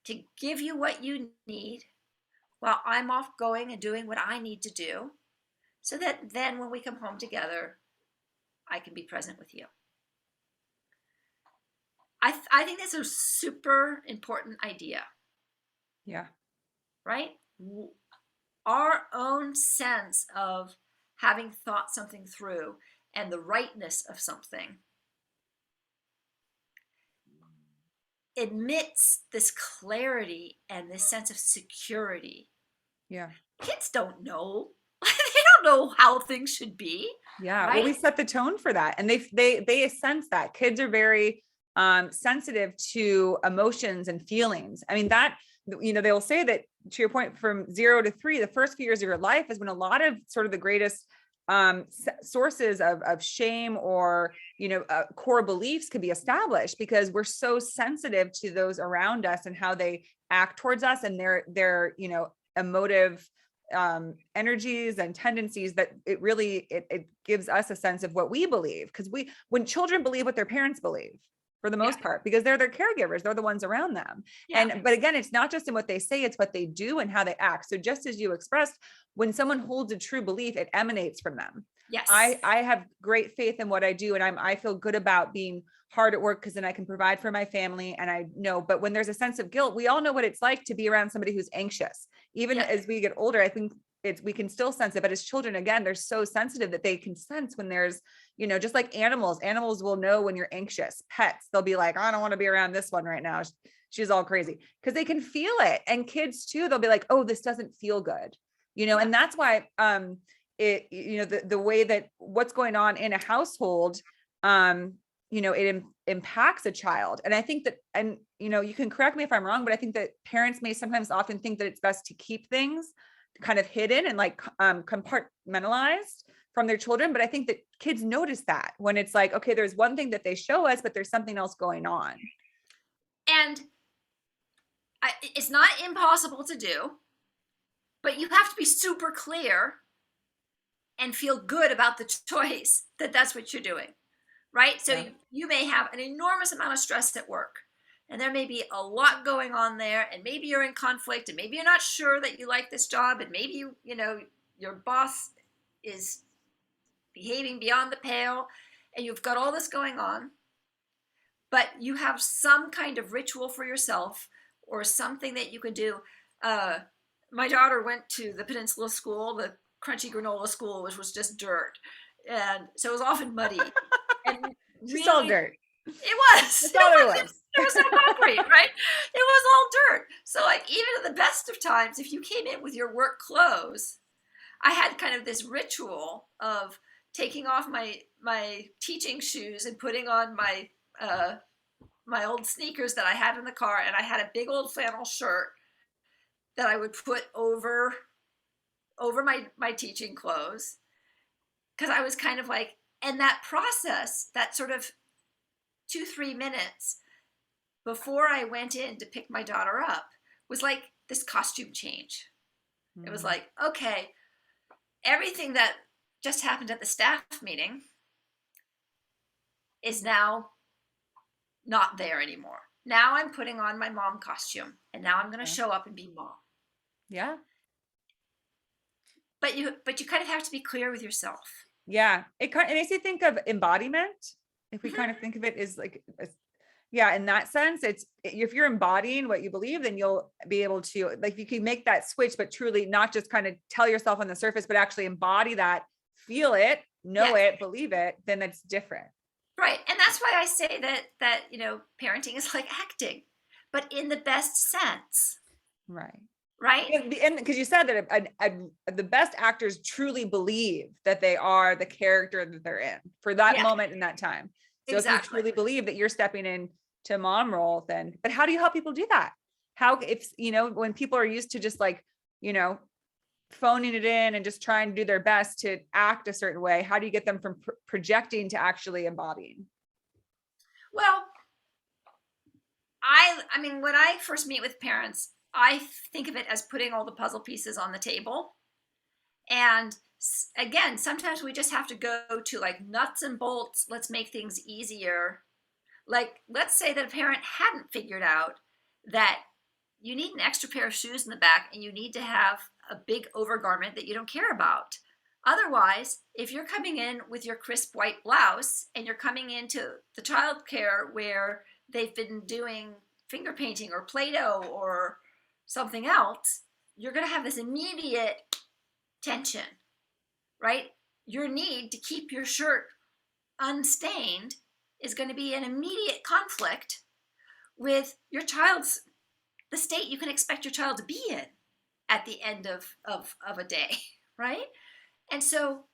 to give you what you need while I'm off going and doing what I need to do, so that then when we come home together, I can be present with you. I think that's a super important idea. Yeah. Right? Our own sense of having thought something through and the rightness of something emits this clarity and this sense of security. Yeah. Kids don't know. They don't know how things should be. Yeah. Right? Well, we set the tone for that. And they sense that kids are very sensitive to emotions and feelings. I mean, that, they'll say that, to your point, from 0 to 3, the first few years of your life is when a lot of sort of the greatest sources of shame or, core beliefs can be established, because we're so sensitive to those around us and how they act towards us and their emotive energies and tendencies, that it really, it gives us a sense of what we believe. Because when children believe what their parents believe, for the most part, because they're their caregivers, they're the ones around them. But again, it's not just in what they say, it's what they do and how they act. So just as you expressed, when someone holds a true belief, it emanates from them. Yes. I have great faith in what I do, and I feel good about being hard at work, because then I can provide for my family. And I know, but when there's a sense of guilt, we all know what it's like to be around somebody who's anxious. Even as we get older, I think we can still sense it, but as children, again, they're so sensitive that they can sense when there's, just like animals will know when you're anxious. Pets, they'll be like, I don't want to be around this one right now, she's all crazy, because they can feel it. And kids too, they'll be like, oh, this doesn't feel good, and that's why the way that what's going on in a household, it impacts a child. And I think that, and you can correct me if I'm wrong, but I think that parents may sometimes often think that it's best to keep things kind of hidden and like compartmentalized from their children. But I think that kids notice that when it's like, okay, there's one thing that they show us, but there's something else going on. And it's not impossible to do, but you have to be super clear and feel good about the choice that that's what you're doing, right? So you may have an enormous amount of stress at work, and there may be a lot going on there, and maybe you're in conflict, and maybe you're not sure that you like this job, and maybe your boss is behaving beyond the pale, and you've got all this going on, but you have some kind of ritual for yourself or something that you can do. My daughter went to the Peninsula School, the crunchy granola school, which was just dirt, and so it was often muddy. And just all dirt. It was. There was no concrete, right? It was all dirt. So like, even at the best of times, if you came in with your work clothes, I had kind of this ritual of taking off my teaching shoes and putting on my old sneakers that I had in the car, and I had a big old flannel shirt that I would put over my teaching clothes, because I was kind of like, and that process, that sort of 2-3 minutes before I went in to pick my daughter up, was like this costume change. It was like, okay, everything that just happened at the staff meeting is now not there anymore. Now I'm putting on my mom costume, and now I'm going to show up and be mom. Yeah. But you kind of have to be clear with yourself. Yeah. It makes you think of embodiment. If we kind of think of it as like, in that sense, if you're embodying what you believe, then you'll be able to, like, you can make that switch, but truly not just kind of tell yourself on the surface, but actually embody that, feel it, know it, believe it, then that's different. Right. And that's why I say that, parenting is like acting, but in the best sense. Right. Right. And because you said that the best actors truly believe that they are the character that they're in for that moment in that time. So if you truly believe that you're stepping in to mom role, but how do you help people do that? How, if, when people are used to just like, phoning it in and just trying to do their best to act a certain way, how do you get them from projecting to actually embodying? Well, I mean, when I first meet with parents, I think of it as putting all the puzzle pieces on the table. And again, sometimes we just have to go to like nuts and bolts. Let's make things easier. Like, let's say that a parent hadn't figured out that you need an extra pair of shoes in the back, and you need to have a big overgarment that you don't care about. Otherwise, if you're coming in with your crisp white blouse and you're coming into the childcare where they've been doing finger painting or Play-Doh or something else, you're going to have this immediate tension, right? Your need to keep your shirt unstained is going to be an immediate conflict with your child's, the state you can expect your child to be in at the end of a day, right? And so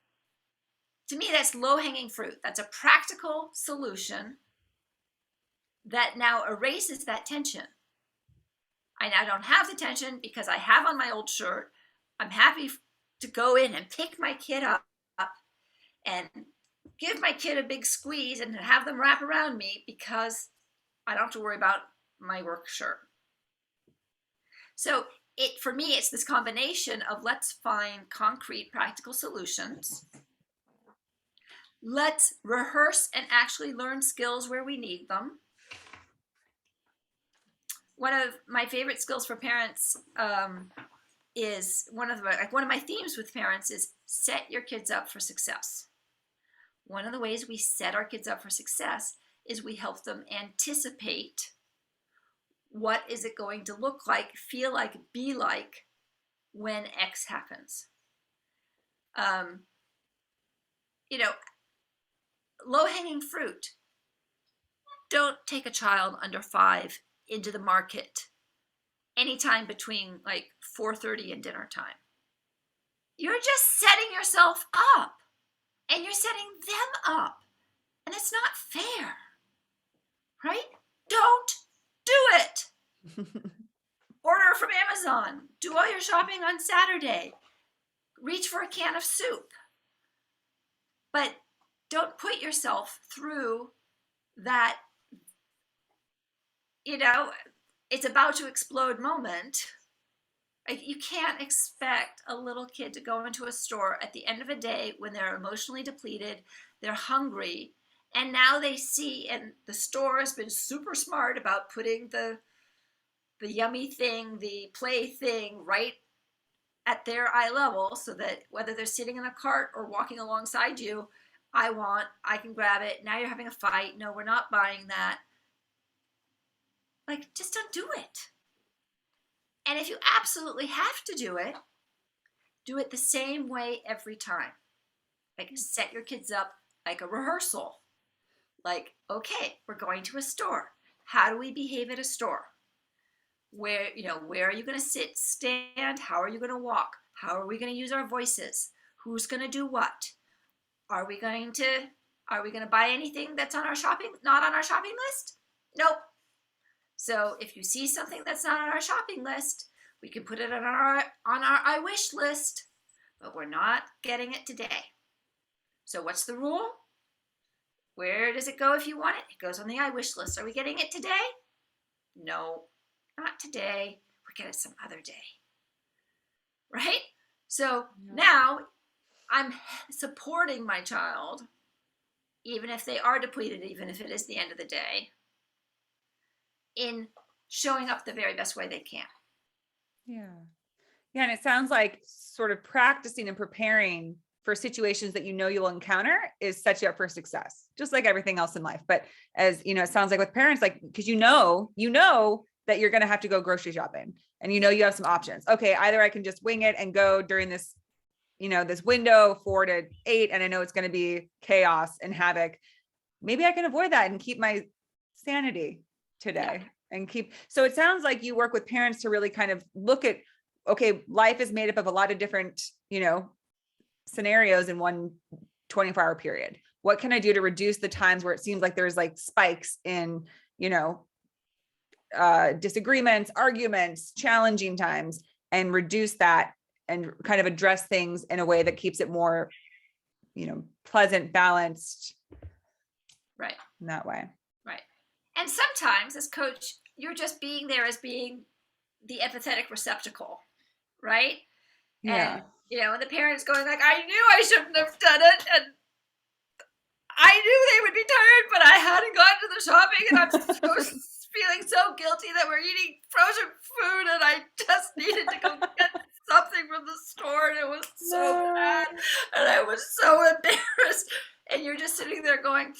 to me, that's low-hanging fruit. That's a practical solution that now erases that tension. I now don't have the tension because I have on my old shirt. I'm happy to go in and pick my kid up and give my kid a big squeeze and have them wrap around me because I don't have to worry about my work shirt. So for me, it's this combination of let's find concrete, practical solutions. Let's rehearse and actually learn skills where we need them. One of my favorite skills for parents is one of my themes with parents is set your kids up for success. One of the ways we set our kids up for success is we help them anticipate what is it going to look like, feel like, be like when X happens. Low-hanging fruit. Don't take a child under 5 into the market anytime between like 4:30 and dinner time. You're just setting yourself up and you're setting them up, and it's not fair, right? Don't do it. Order from Amazon. Do all your shopping on Saturday. Reach for a can of soup. But don't put yourself through that, it's about to explode moment. Like, you can't expect a little kid to go into a store at the end of a day when they're emotionally depleted, they're hungry, and now they see, and the store has been super smart about putting the yummy thing, the play thing right at their eye level so that whether they're sitting in a cart or walking alongside you, I can grab it. Now you're having a fight. No, we're not buying that. Like, just don't do it. And if you absolutely have to do it the same way every time. Like, set your kids up like a rehearsal. Like, okay, we're going to a store. How do we behave at a store? Where are you going to sit, stand? How are you going to walk? How are we going to use our voices? Who's going to do what? Are we going to buy anything that's not on our shopping list? Nope. So if you see something that's not on our shopping list, we can put it on our I wish list, but we're not getting it today. So what's the rule? Where does it go if you want it? It goes on the I wish list. Are we getting it today? No, not today. We'll get it some other day. Right? So now I'm supporting my child, even if they are depleted, even if it is the end of the day, in showing up the very best way they can. Yeah. Yeah. And it sounds like sort of practicing and preparing for situations that you'll encounter is set you up for success, just like everything else in life. But as it sounds like with parents, like, because you know that you're going to have to go grocery shopping and you have some options. Okay, either I can just wing it and go during this, this window 4 to 8, and I know it's going to be chaos and havoc. Maybe I can avoid that and keep my sanity today. Yeah. So it sounds like you work with parents to really kind of look at, okay, life is made up of a lot of different, scenarios in one 24-hour period. What can I do to reduce the times where it seems like there's like spikes in, disagreements, arguments, challenging times, and reduce that and kind of address things in a way that keeps it more, pleasant, balanced. Right. In that way. Right. And sometimes as coach, you're just being there as being the empathetic receptacle, right? Yeah. And, the parents going like, I knew I shouldn't have done it. And I knew they would be tired, but I hadn't gone to the shopping, and I'm feeling so guilty that we're eating frozen food, and I just needed to go get something from the store, and it was so bad, and I was so embarrassed. And you're just sitting there going,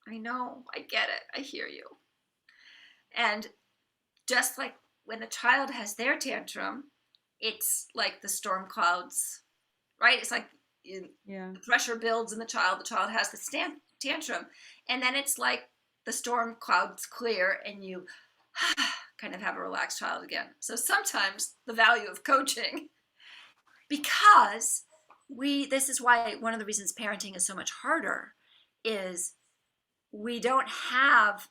I know, I get it, I hear you. And just like when the child has their tantrum, it's like the storm clouds, right? It's like the pressure builds in the child has the tantrum, and then it's like the storm clouds clear and you kind of have a relaxed child again. So sometimes the value of coaching Because this is why one of the reasons parenting is so much harder is we don't have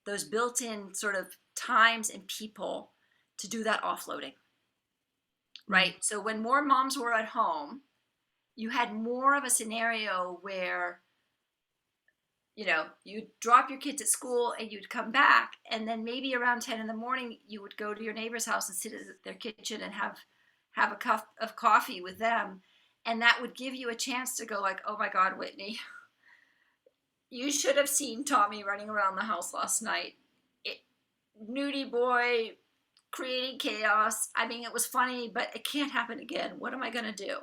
those built-in sort of times and people to do that offloading, right? So when more moms were at home, you had more of a scenario where, you'd drop your kids at school and you'd come back, and then maybe around 10 in the morning, you would go to your neighbor's house and sit at their kitchen and have a cup of coffee with them. And that would give you a chance to go like, oh my God, Whitney, you should have seen Tommy running around the house last night. Nudie boy, creating chaos. I mean, it was funny, but it can't happen again. What am I going to do?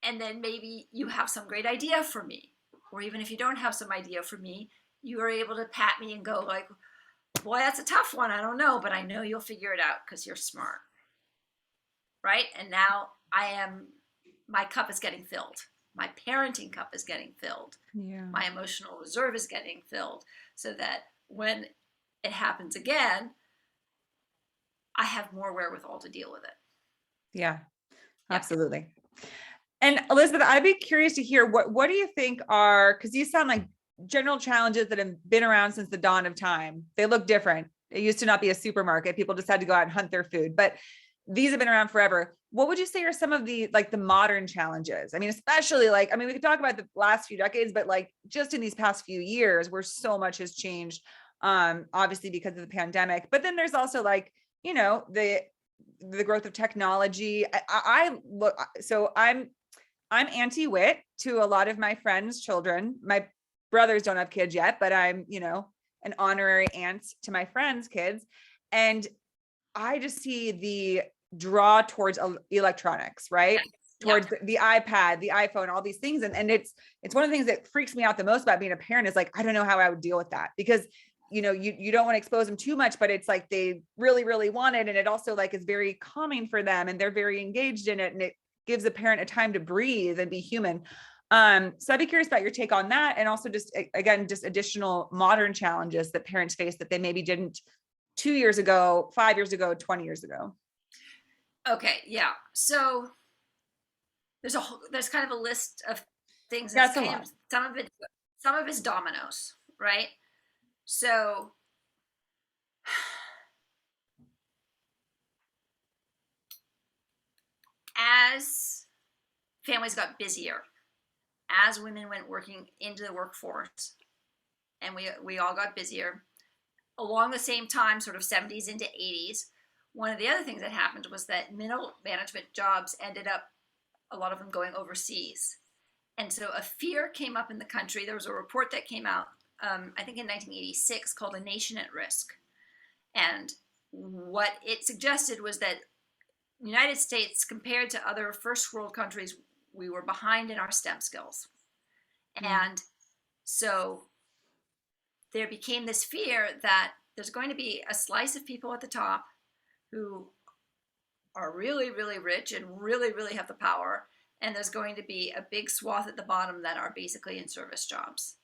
And then maybe you have some great idea for me. Or even if you don't have some idea for me, you are able to pat me and go like, boy, that's a tough one. I don't know, but I know you'll figure it out because you're smart. Right? And now my cup is getting filled. My parenting cup is getting filled. Yeah. My emotional reserve is getting filled so that when it happens again, I have more wherewithal to deal with it. Yeah, absolutely. And Elisabeth, I'd be curious to hear what do you think are, because these sound like general challenges that have been around since the dawn of time. They look different. It used to not be a supermarket. People just had to go out and hunt their food, but these have been around forever. What would you say are some of the modern challenges? I mean, especially we could talk about the last few decades, but just in these past few years where so much has changed, obviously because of the pandemic, but then there's also the growth of technology. I'm anti-wit to a lot of my friends' children. My brothers don't have kids yet, but I'm, an honorary aunt to my friends' kids. And I just see the draw towards electronics, right? Towards the iPad, the iPhone, all these things. And it's one of the things that freaks me out the most about being a parent is I don't know how I would deal with that because, you don't want to expose them too much, but it's they really, really want it. And it also is very calming for them and they're very engaged in it. And it gives the parent a time to breathe and be human. So I'd be curious about your take on that. And also just additional modern challenges that parents face that they maybe didn't 2 years ago, 5 years ago, 20 years ago. Okay. Yeah. So there's kind of a list of things. That's a lot. Some of it's dominoes, right? So as families got busier, as women went working into the workforce, and we all got busier, along the same time, sort of 70s into 80s, one of the other things that happened was that middle management jobs ended up, a lot of them going overseas. And so a fear came up in the country. There was a report that came out, I think in 1986, called A Nation at Risk. And what it suggested was that the United States, compared to other first world countries, we were behind in our STEM skills. And so there became this fear that there's going to be a slice of people at the top who are really, really rich and really, really have the power. And there's going to be a big swath at the bottom that are basically in service jobs.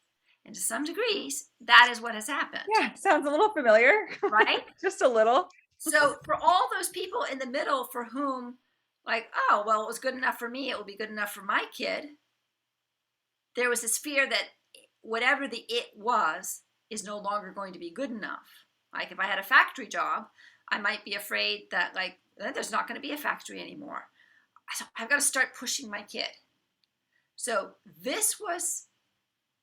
And to some degrees, that is what has happened. Yeah, sounds a little familiar. Right? Just a little. So for all those people in the middle for whom, oh, well, it was good enough for me, it will be good enough for my kid, there was this fear that whatever the it was is no longer going to be good enough. If I had a factory job, I might be afraid that there's not going to be a factory anymore. So I've got to start pushing my kid. So this was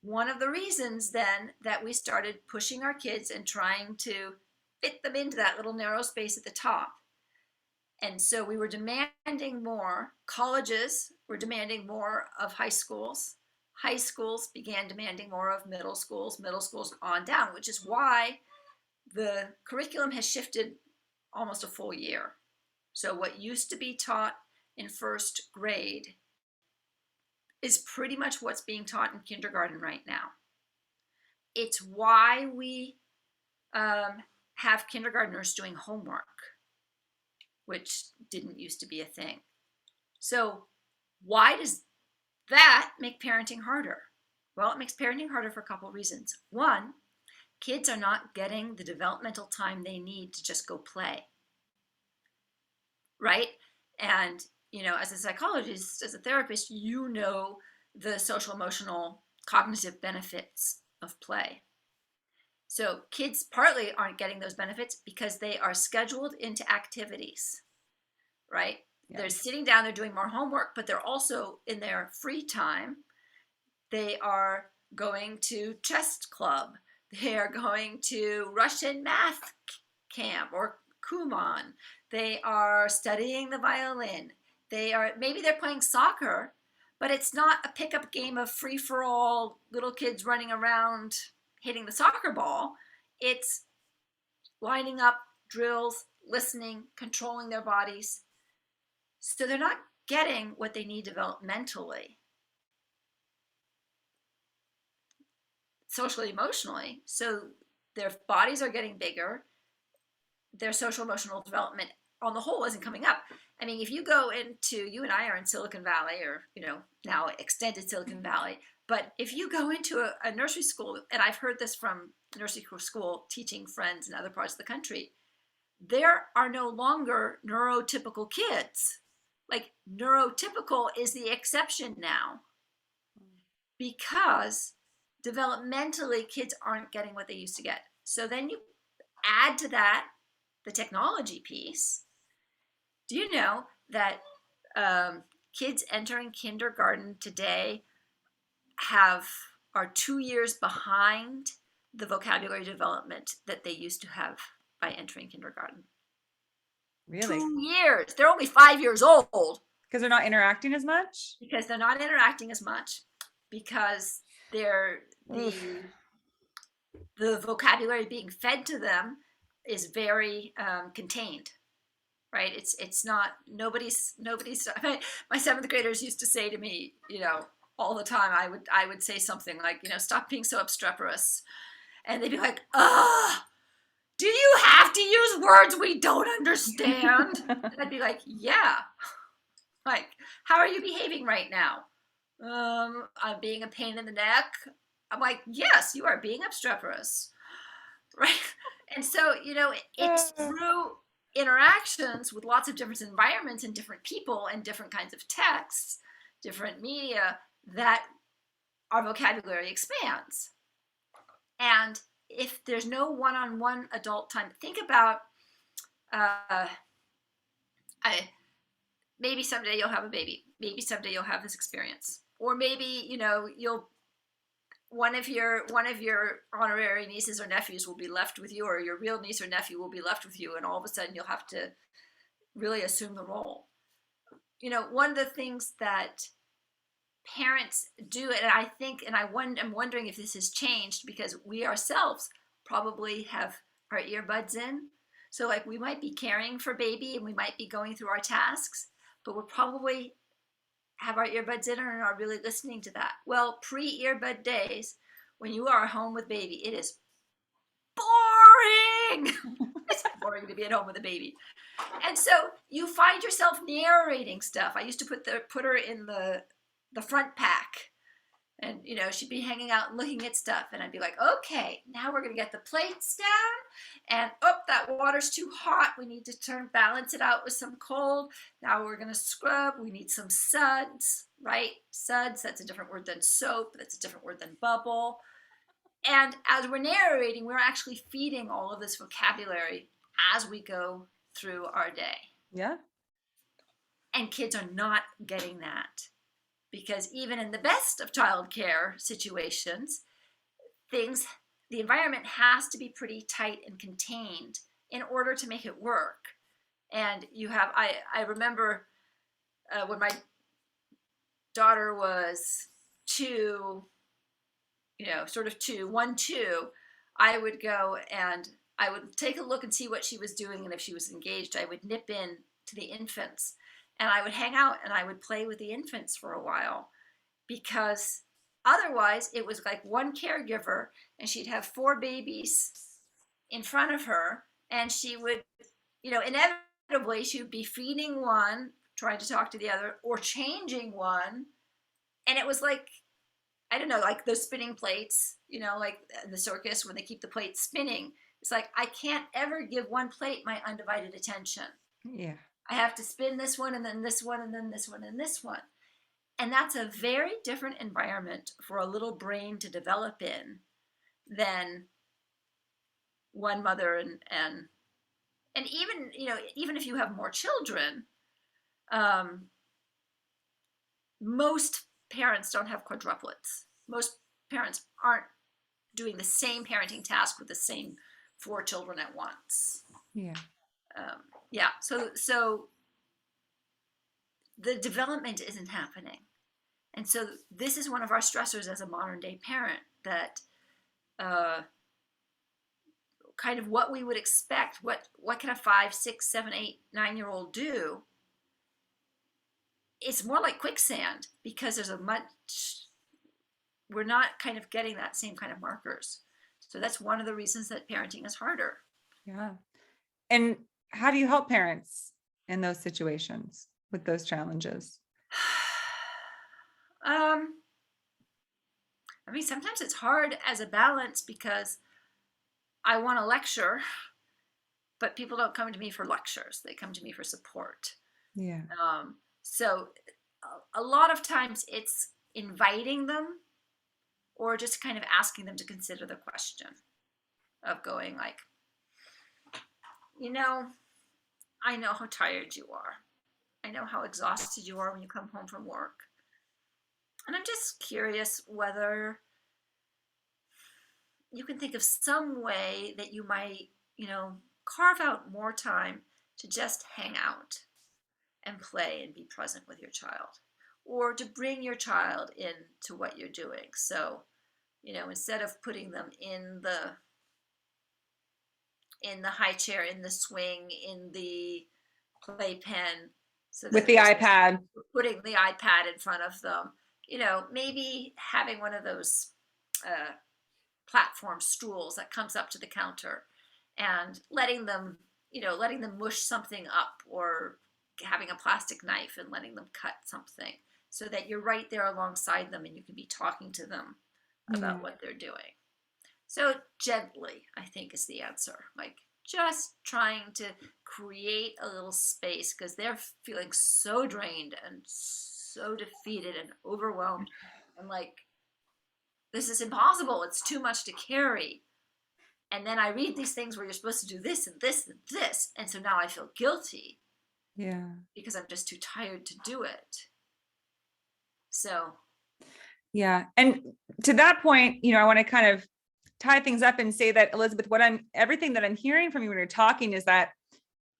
one of the reasons then that we started pushing our kids and trying to fit them into that little narrow space at the top. And so we were demanding more. Colleges were demanding more of high schools. High schools began demanding more of middle schools on down, which is why the curriculum has shifted almost a full year. So what used to be taught in first grade is pretty much what's being taught in kindergarten right now. It's why we have kindergartners doing homework, which didn't used to be a thing. So why does that make parenting harder? Well, it makes parenting harder for a couple of reasons. One, kids are not getting the developmental time they need to just go play, right? And, as a psychologist, as a therapist, the social emotional cognitive benefits of play. So kids partly aren't getting those benefits because they are scheduled into activities, right? Yeah. They're sitting down, they're doing more homework, but they're also in their free time. They are going to chess club. They are going to Russian math camp or Kumon. They are studying the violin. Maybe they're playing soccer, but it's not a pickup game of free-for-all little kids running around hitting the soccer ball. It's lining up drills, listening, controlling their bodies. So they're not getting what they need developmentally, socially, emotionally. So their bodies are getting bigger. Their social emotional development on the whole isn't coming up. I mean, if you go you and I are in Silicon Valley, or, now extended Silicon Valley, but if you go into a nursery school, and I've heard this from nursery school teaching friends in other parts of the country, there are no longer neurotypical kids. Like, neurotypical is the exception now, because developmentally kids aren't getting what they used to get. So then you add to that the technology piece. Do you know that kids entering kindergarten today are 2 years behind the vocabulary development that they used to have by entering kindergarten? Really? 2 years. They're only 5 years old. Because they're not interacting as much? Because they're not interacting as much. Because the vocabulary being fed to them is very contained, right? It's not, nobody's my seventh graders used to say to me, all the time, I would say something like, stop being so obstreperous. And they'd be like, do you have to use words we don't understand? And I'd be like, yeah. Like, how are you behaving right now? I'm being a pain in the neck. I'm like, yes, you are being obstreperous, right? And so, it's through interactions with lots of different environments and different people and different kinds of texts, different media, that our vocabulary expands. And if there's no one-on-one adult time, think about, maybe someday you'll have a baby. Maybe someday you'll have this experience. Or maybe, one of your honorary nieces or nephews will be left with you, or your real niece or nephew will be left with you, and all of a sudden you'll have to really assume the role. One of the things that parents do, and I'm wondering if this has changed, because we ourselves probably have our earbuds in. So like, we might be caring for baby and we might be going through our tasks, but we're probably have our earbuds in and are really listening to that. Well, pre-earbud days, when you are home with baby, it is boring. It's boring to be at home with a baby. And so you find yourself narrating stuff. I used to put her in the front pack, and she'd be hanging out and looking at stuff, and I'd be like, okay, now we're gonna get the plates down, and that water's too hot, we need to balance it out with some cold. Now we're gonna scrub, we need some suds, right? Suds, that's a different word than soap, that's a different word than bubble. And as we're narrating, we're actually feeding all of this vocabulary as we go through our day. Yeah. And kids are not getting that. Because even in the best of childcare situations, the environment has to be pretty tight and contained in order to make it work. And I remember when my daughter was 2, sort of 1, 2, I would go and I would take a look and see what she was doing. And if she was engaged, I would nip in to the infants. And I would hang out and I would play with the infants for a while, because otherwise it was like one caregiver and she'd have 4 babies in front of her, and she would, inevitably she would be feeding one, trying to talk to the other, or changing one. And it was like, I don't know, like those spinning plates, like the circus when they keep the plates spinning. It's like, I can't ever give one plate my undivided attention. Yeah. I have to spin this one and then this one and then this one and this one. And that's a very different environment for a little brain to develop in than one mother and even, even if you have more children, most parents don't have quadruplets. Most parents aren't doing the same parenting task with the same 4 children at once. Yeah. Yeah. So the development isn't happening. And so this is one of our stressors as a modern day parent, that kind of what we would expect, what can a 5, 6, 7, 8, 9-year-old do? It's more like quicksand, because we're not kind of getting that same kind of markers. So that's one of the reasons that parenting is harder. Yeah. And how do you help parents in those situations with those challenges? I mean, sometimes it's hard as a balance, because I want to lecture, but people don't come to me for lectures. They come to me for support. Yeah. So a lot of times it's inviting them, or just kind of asking them to consider the question of going like, I know how tired you are. I know how exhausted you are when you come home from work. And I'm just curious whether you can think of some way that you might, carve out more time to just hang out and play and be present with your child, or to bring your child into what you're doing. So, instead of putting them in the high chair, in the swing, in the playpen, so with the iPad, putting the iPad in front of them, maybe having one of those platform stools that comes up to the counter, and letting them mush something up, or having a plastic knife and letting them cut something, so that you're right there alongside them and you can be talking to them about what they're doing. So gently, I think, is the answer. Like, just trying to create a little space, because they're feeling so drained and so defeated and overwhelmed, and like, this is impossible. It's too much to carry. And then I read these things where you're supposed to do this and this and this. And so now I feel guilty. Yeah. Because I'm just too tired to do it. So. Yeah. And to that point, I want to kind of tie things up and say that, Elisabeth, everything that I'm hearing from you when you're talking is that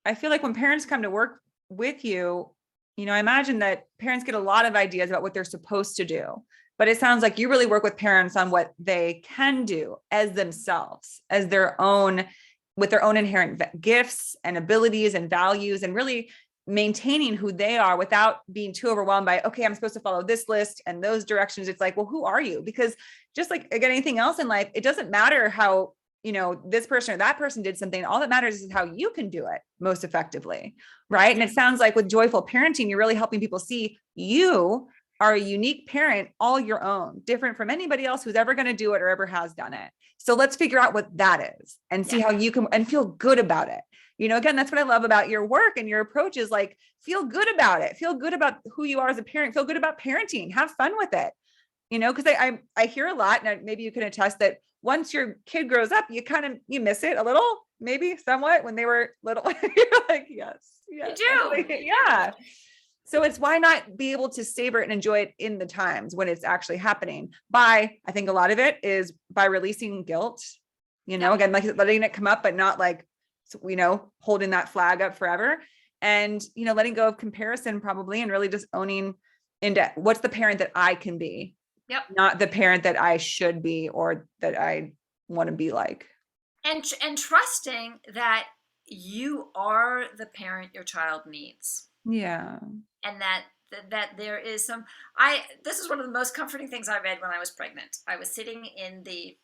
I feel like when parents come to work with you, I imagine that parents get a lot of ideas about what they're supposed to do, but it sounds like you really work with parents on what they can do as themselves, as with their own inherent gifts and abilities and values, and really maintaining who they are without being too overwhelmed by, okay, I'm supposed to follow this list and those directions. It's like, well, who are you? Because just like, again, anything else in life, it doesn't matter how, this person or that person did something. All that matters is how you can do it most effectively. Right. And it sounds like with joyful parenting, you're really helping people see you are a unique parent, all your own, different from anybody else who's ever going to do it or ever has done it. So let's figure out what that is and see how you can, and feel good about it. Again, that's what I love about your work and your approach is like, feel good about it. Feel good about who you are as a parent. Feel good about parenting. Have fun with it. Because I hear a lot, and maybe you can attest that once your kid grows up, you miss it a little, maybe somewhat when they were little. You're like, yes. You do. Yeah. So it's why not be able to savor it and enjoy it in the times when it's actually happening. I think a lot of it is by releasing guilt, again, like letting it come up, but not like, holding that flag up forever, and, letting go of comparison probably, and really just owning into what's the parent that I can be, not the parent that I should be, or that I want to be like. And trusting that you are the parent your child needs. Yeah. And that there is this is one of the most comforting things I read when I was pregnant. I was sitting in the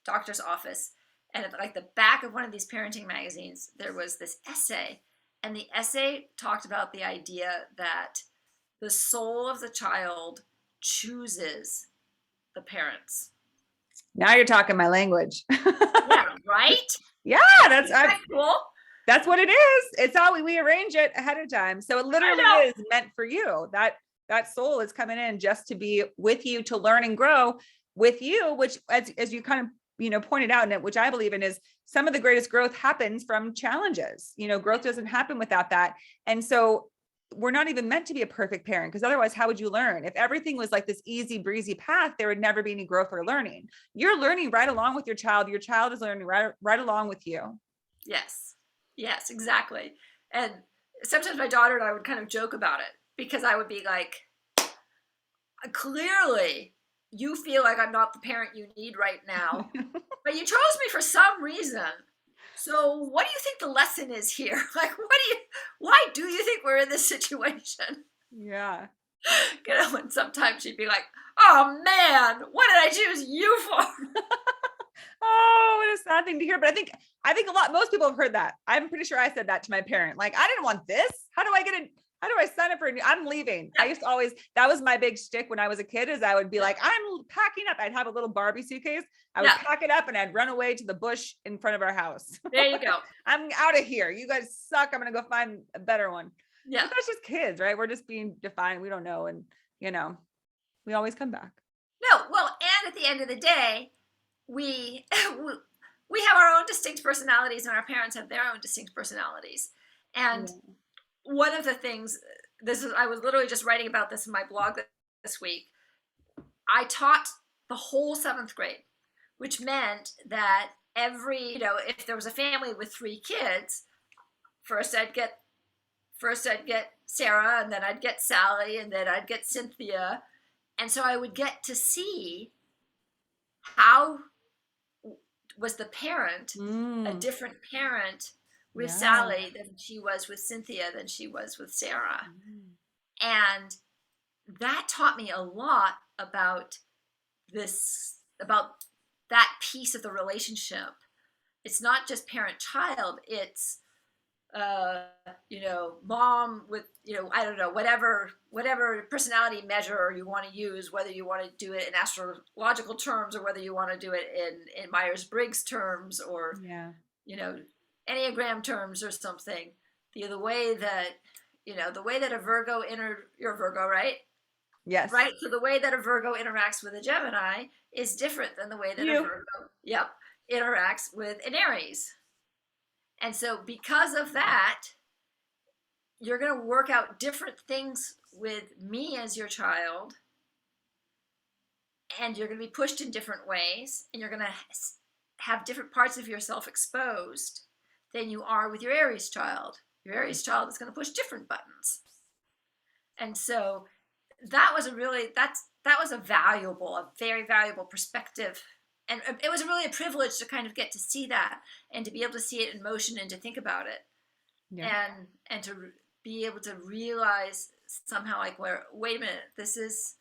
doctor's office, and at like the back of one of these parenting magazines, there was this essay, and the essay talked about the idea that the soul of the child chooses the parents. Now you're talking my language. Yeah, right? Yeah, that's cool. That's what it is. It's how we arrange it ahead of time. So it literally is meant for you. That soul is coming in just to be with you, to learn and grow with you, which as you kind of, pointed out in it, which I believe in, is some of the greatest growth happens from challenges. Growth doesn't happen without that. And so we're not even meant to be a perfect parent, because otherwise, how would you learn? If everything was like this easy breezy path, there would never be any growth or learning. You're learning right along with your child. Your child is learning right along with you. Yes, exactly. And sometimes my daughter and I would kind of joke about it, because I would be like, clearly you feel like I'm not the parent you need right now, but you chose me for some reason. So what do you think the lesson is here? Like, why do you think we're in this situation? Yeah. And sometimes she'd be like, oh man, what did I choose you for? Oh, what a sad thing to hear. But I think most people have heard that. I'm pretty sure I said that to my parent. Like, I didn't want this. How do I sign up for a new, I'm leaving. I used to always, that was my big shtick when I was a kid, is I would be like, I'm packing up. I'd have a little Barbie suitcase. I would pack it up and I'd run away to the bush in front of our house. There you go. I'm out of here. You guys suck. I'm going to go find a better one. Yeah. But that's just kids, right? We're just being defined. We don't know. And, we always come back. No, well, and at the end of the day, we have our own distinct personalities, and our parents have their own distinct personalities. And one of the things, I was literally just writing about this in my blog this week. I taught the whole 7th grade, which meant that if there was a family with 3 kids, first I'd get Sarah, and then I'd get Sally, and then I'd get Cynthia. And so I would get to see how was the parent a different parent with Sally than she was with Cynthia, than she was with Sarah. And that taught me a lot about that piece of the relationship. It's not just parent-child, it's mom with, I don't know, whatever personality measure you want to use, whether you want to do it in astrological terms or whether you want to do it in Myers-Briggs terms or, Enneagram terms or something. The way that a Virgo you're a Virgo, right? Yes. Right. So the way that a Virgo interacts with a Gemini is different than the way that a Virgo, interacts with an Aries. And so because of that, you're going to work out different things with me as your child, and you're going to be pushed in different ways, and you're going to have different parts of yourself exposed than you are with your Aries child. Your Aries child is going to push different buttons. And so that was a very valuable perspective. And it was really a privilege to kind of get to see that and to be able to see it in motion and to think about it. Yeah. And to be able to realize somehow, like, wait a minute, this is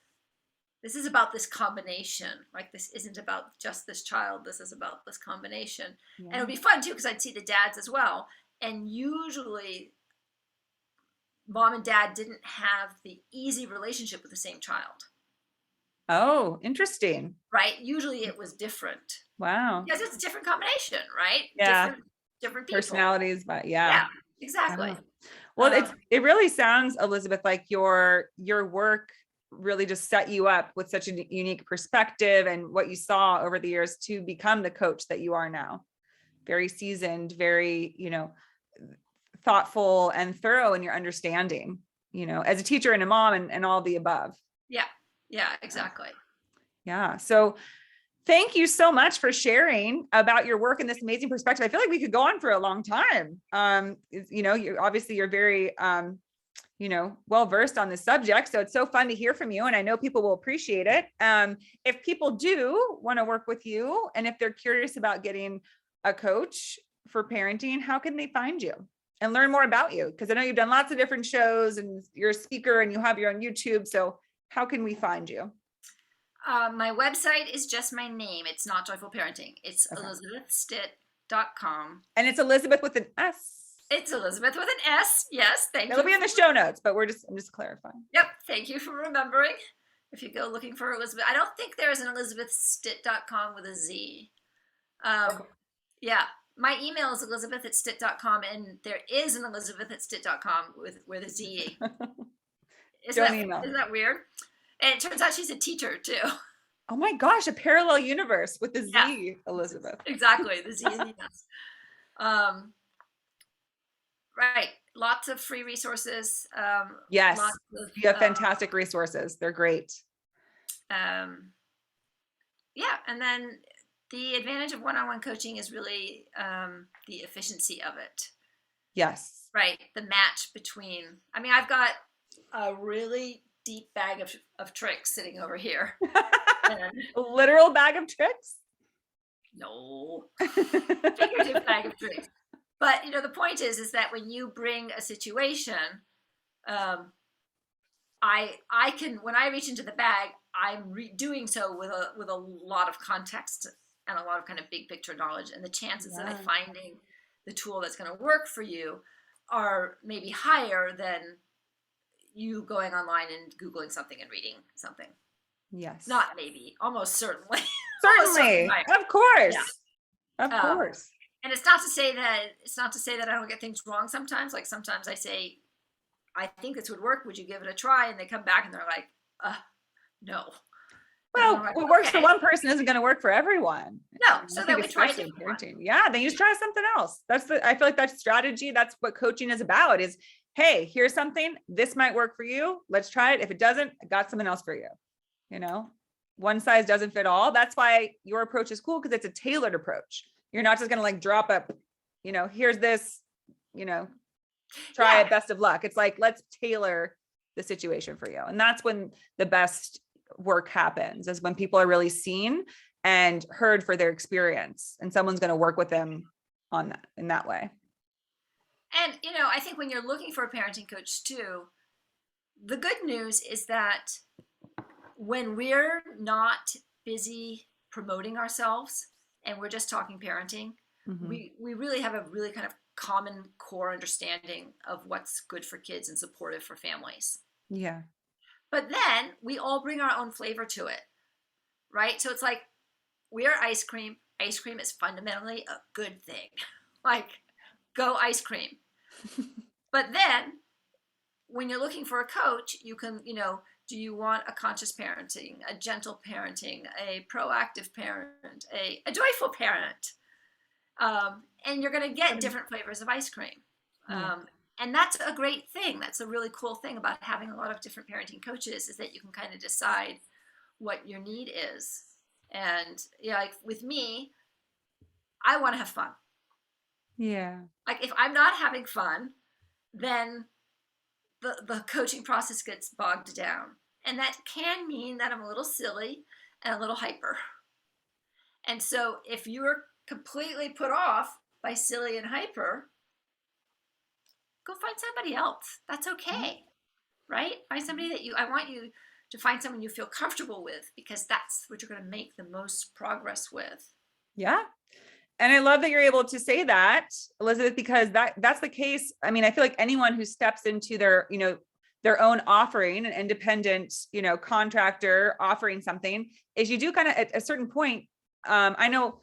about this combination. Like, this isn't about just this child. This is about this combination. Yeah. And it would be fun too, because I'd see the dads as well. And usually mom and dad didn't have the easy relationship with the same child. Oh, interesting. Right? Usually it was different. Wow. Because it's a different combination, right? Yeah. Different people. Personalities, but yeah, exactly. Well, it really sounds, Elisabeth, like your work really just set you up with such a unique perspective and what you saw over the years to become the coach that you are now. Very seasoned, very, thoughtful and thorough in your understanding, as a teacher and a mom and all the above. Yeah, exactly. Yeah. So thank you so much for sharing about your work and this amazing perspective. I feel like we could go on for a long time. You're very, well-versed on this subject. So it's so fun to hear from you. And I know people will appreciate it. If people do want to work with you, and if they're curious about getting a coach for parenting, how can they find you and learn more about you? Because I know you've done lots of different shows and you're a speaker and you have your own YouTube. So how can we find you? My website is just my name. It's not Joyful Parenting. It's elisabethstitt.com. And it's Elisabeth with an S. It's Elisabeth with an S. Yes, thank you. It'll be in the show notes, but I'm just clarifying. Yep, thank you for remembering. If you go looking for Elisabeth, I don't think there is an elisabethstitt.com with a Z. Okay. Yeah, My email is elisabeth@stitt.com, and there is an elisabeth@stitt.com with a Z. Don't email. Isn't that weird? And it turns out she's a teacher too. Oh my gosh, a parallel universe with the Z, Yeah, Elisabeth. exactly. The Z and the S. Right. Lots of free resources. Yes, Lots of, you have fantastic resources. They're great. yeah. And then the advantage of one-on-one coaching is really the efficiency of it. Yes. Right. The match between, I mean, I've got a really deep bag of tricks sitting over here. A literal bag of tricks? No. Figurative bag of tricks. But, the point is that when you bring a situation, I can, when I reach into the bag, I'm doing so with a lot of context and a lot of kind of big picture knowledge. And the chances of finding the tool that's going to work for you are maybe higher than you going online and Googling something and reading something. Yes. Not maybe, almost certainly. Certainly. Of course. Yeah. Of course. And it's not to say that I don't get things wrong sometimes. Like sometimes I say, I think this would work. Would you give it a try? And they come back and they're like, no. Well, like, what works for one person isn't going to work for everyone. No. So then we try parenting. Yeah. Then you just try something else. I feel like that's strategy. That's what coaching is about is, hey, here's something, this might work for you. Let's try it. If it doesn't, I got something else for you. One size doesn't fit all. That's why your approach is cool. Cause it's a tailored approach. You're not just going to like drop up, here's this, try it, best of luck. It's like, let's tailor the situation for you. And that's when the best work happens, is when people are really seen and heard for their experience, and someone's going to work with them on that in that way. And, I think when you're looking for a parenting coach too, the good news is that when we're not busy promoting ourselves and we're just talking parenting, we really have a really kind of common core understanding of what's good for kids and supportive for families. Yeah. But then we all bring our own flavor to it, right? So it's like, we're ice cream. Ice cream is fundamentally a good thing. Like, go ice cream. But then when you're looking for a coach, you can, do you want a conscious parenting, a gentle parenting, a proactive parent, a joyful parent? And you're going to get different flavors of ice cream. And that's a great thing. That's a really cool thing about having a lot of different parenting coaches, is that you can kind of decide what your need is. And like with me, I want to have fun. Yeah. Like if I'm not having fun, then the coaching process gets bogged down. And that can mean that I'm a little silly and a little hyper. And so if you're completely put off by silly and hyper, go find somebody else. That's okay. Right? Find somebody I want you to find someone you feel comfortable with, because that's what you're going to make the most progress with. Yeah. And I love that you're able to say that, Elisabeth, because that's the case. I mean, I feel like anyone who steps into their own offering, an independent, contractor offering something, is you do kind of at a certain point. I know,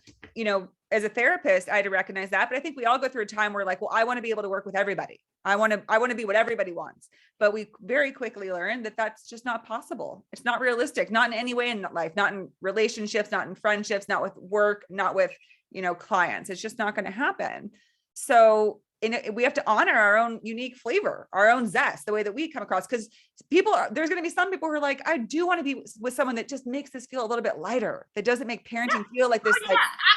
as a therapist, I had to recognize that, but I think we all go through a time where like, well, I want to be able to work with everybody. I want to be what everybody wants. But we very quickly learn that that's just not possible. It's not realistic, not in any way in life, not in relationships, not in friendships, not with work, not with, clients. It's just not going to happen. So we have to honor our own unique flavor, our own zest, the way that we come across, because there's going to be some people who are like, I do want to be with someone that just makes this feel a little bit lighter. That doesn't make parenting feel like this,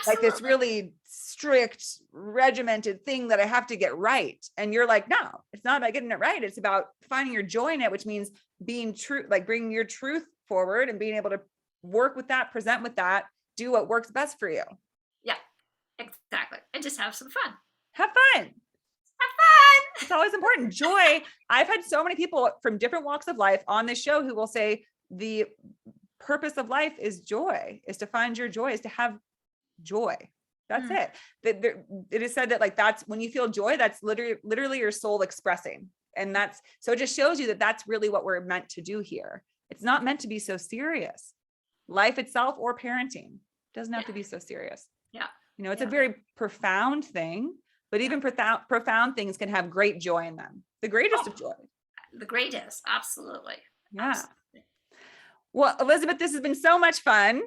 like this really strict, regimented thing that I have to get right. And you're like, no, it's not about getting it right. It's about finding your joy in it, which means being true, like bringing your truth forward and being able to work with that, present with that, do what works best for you. Yeah, exactly. And just have some fun. Have fun. It's always important. Joy. I've had so many people from different walks of life on this show who will say the purpose of life is joy, is to find your joy, is to have joy. That's it. It is said that like, that's when you feel joy, that's literally your soul expressing. And so it just shows you that that's really what we're meant to do here. It's not meant to be so serious. Life itself or parenting doesn't have to be so serious. Yeah. You know, it's Yeah. a very profound thing, but even profound things can have great joy in them. The greatest of joy. The greatest. Absolutely. Yeah. Absolutely. Well, Elisabeth, this has been so much fun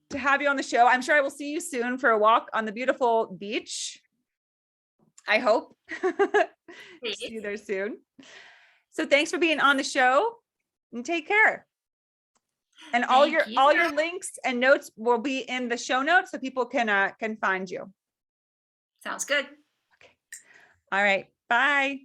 to have you on the show. I'm sure I will see you soon for a walk on the beautiful beach. I hope. See you there soon. So thanks for being on the show, and take care. And all your links and notes will be in the show notes so people can find you. Sounds good. Okay. All right. Bye.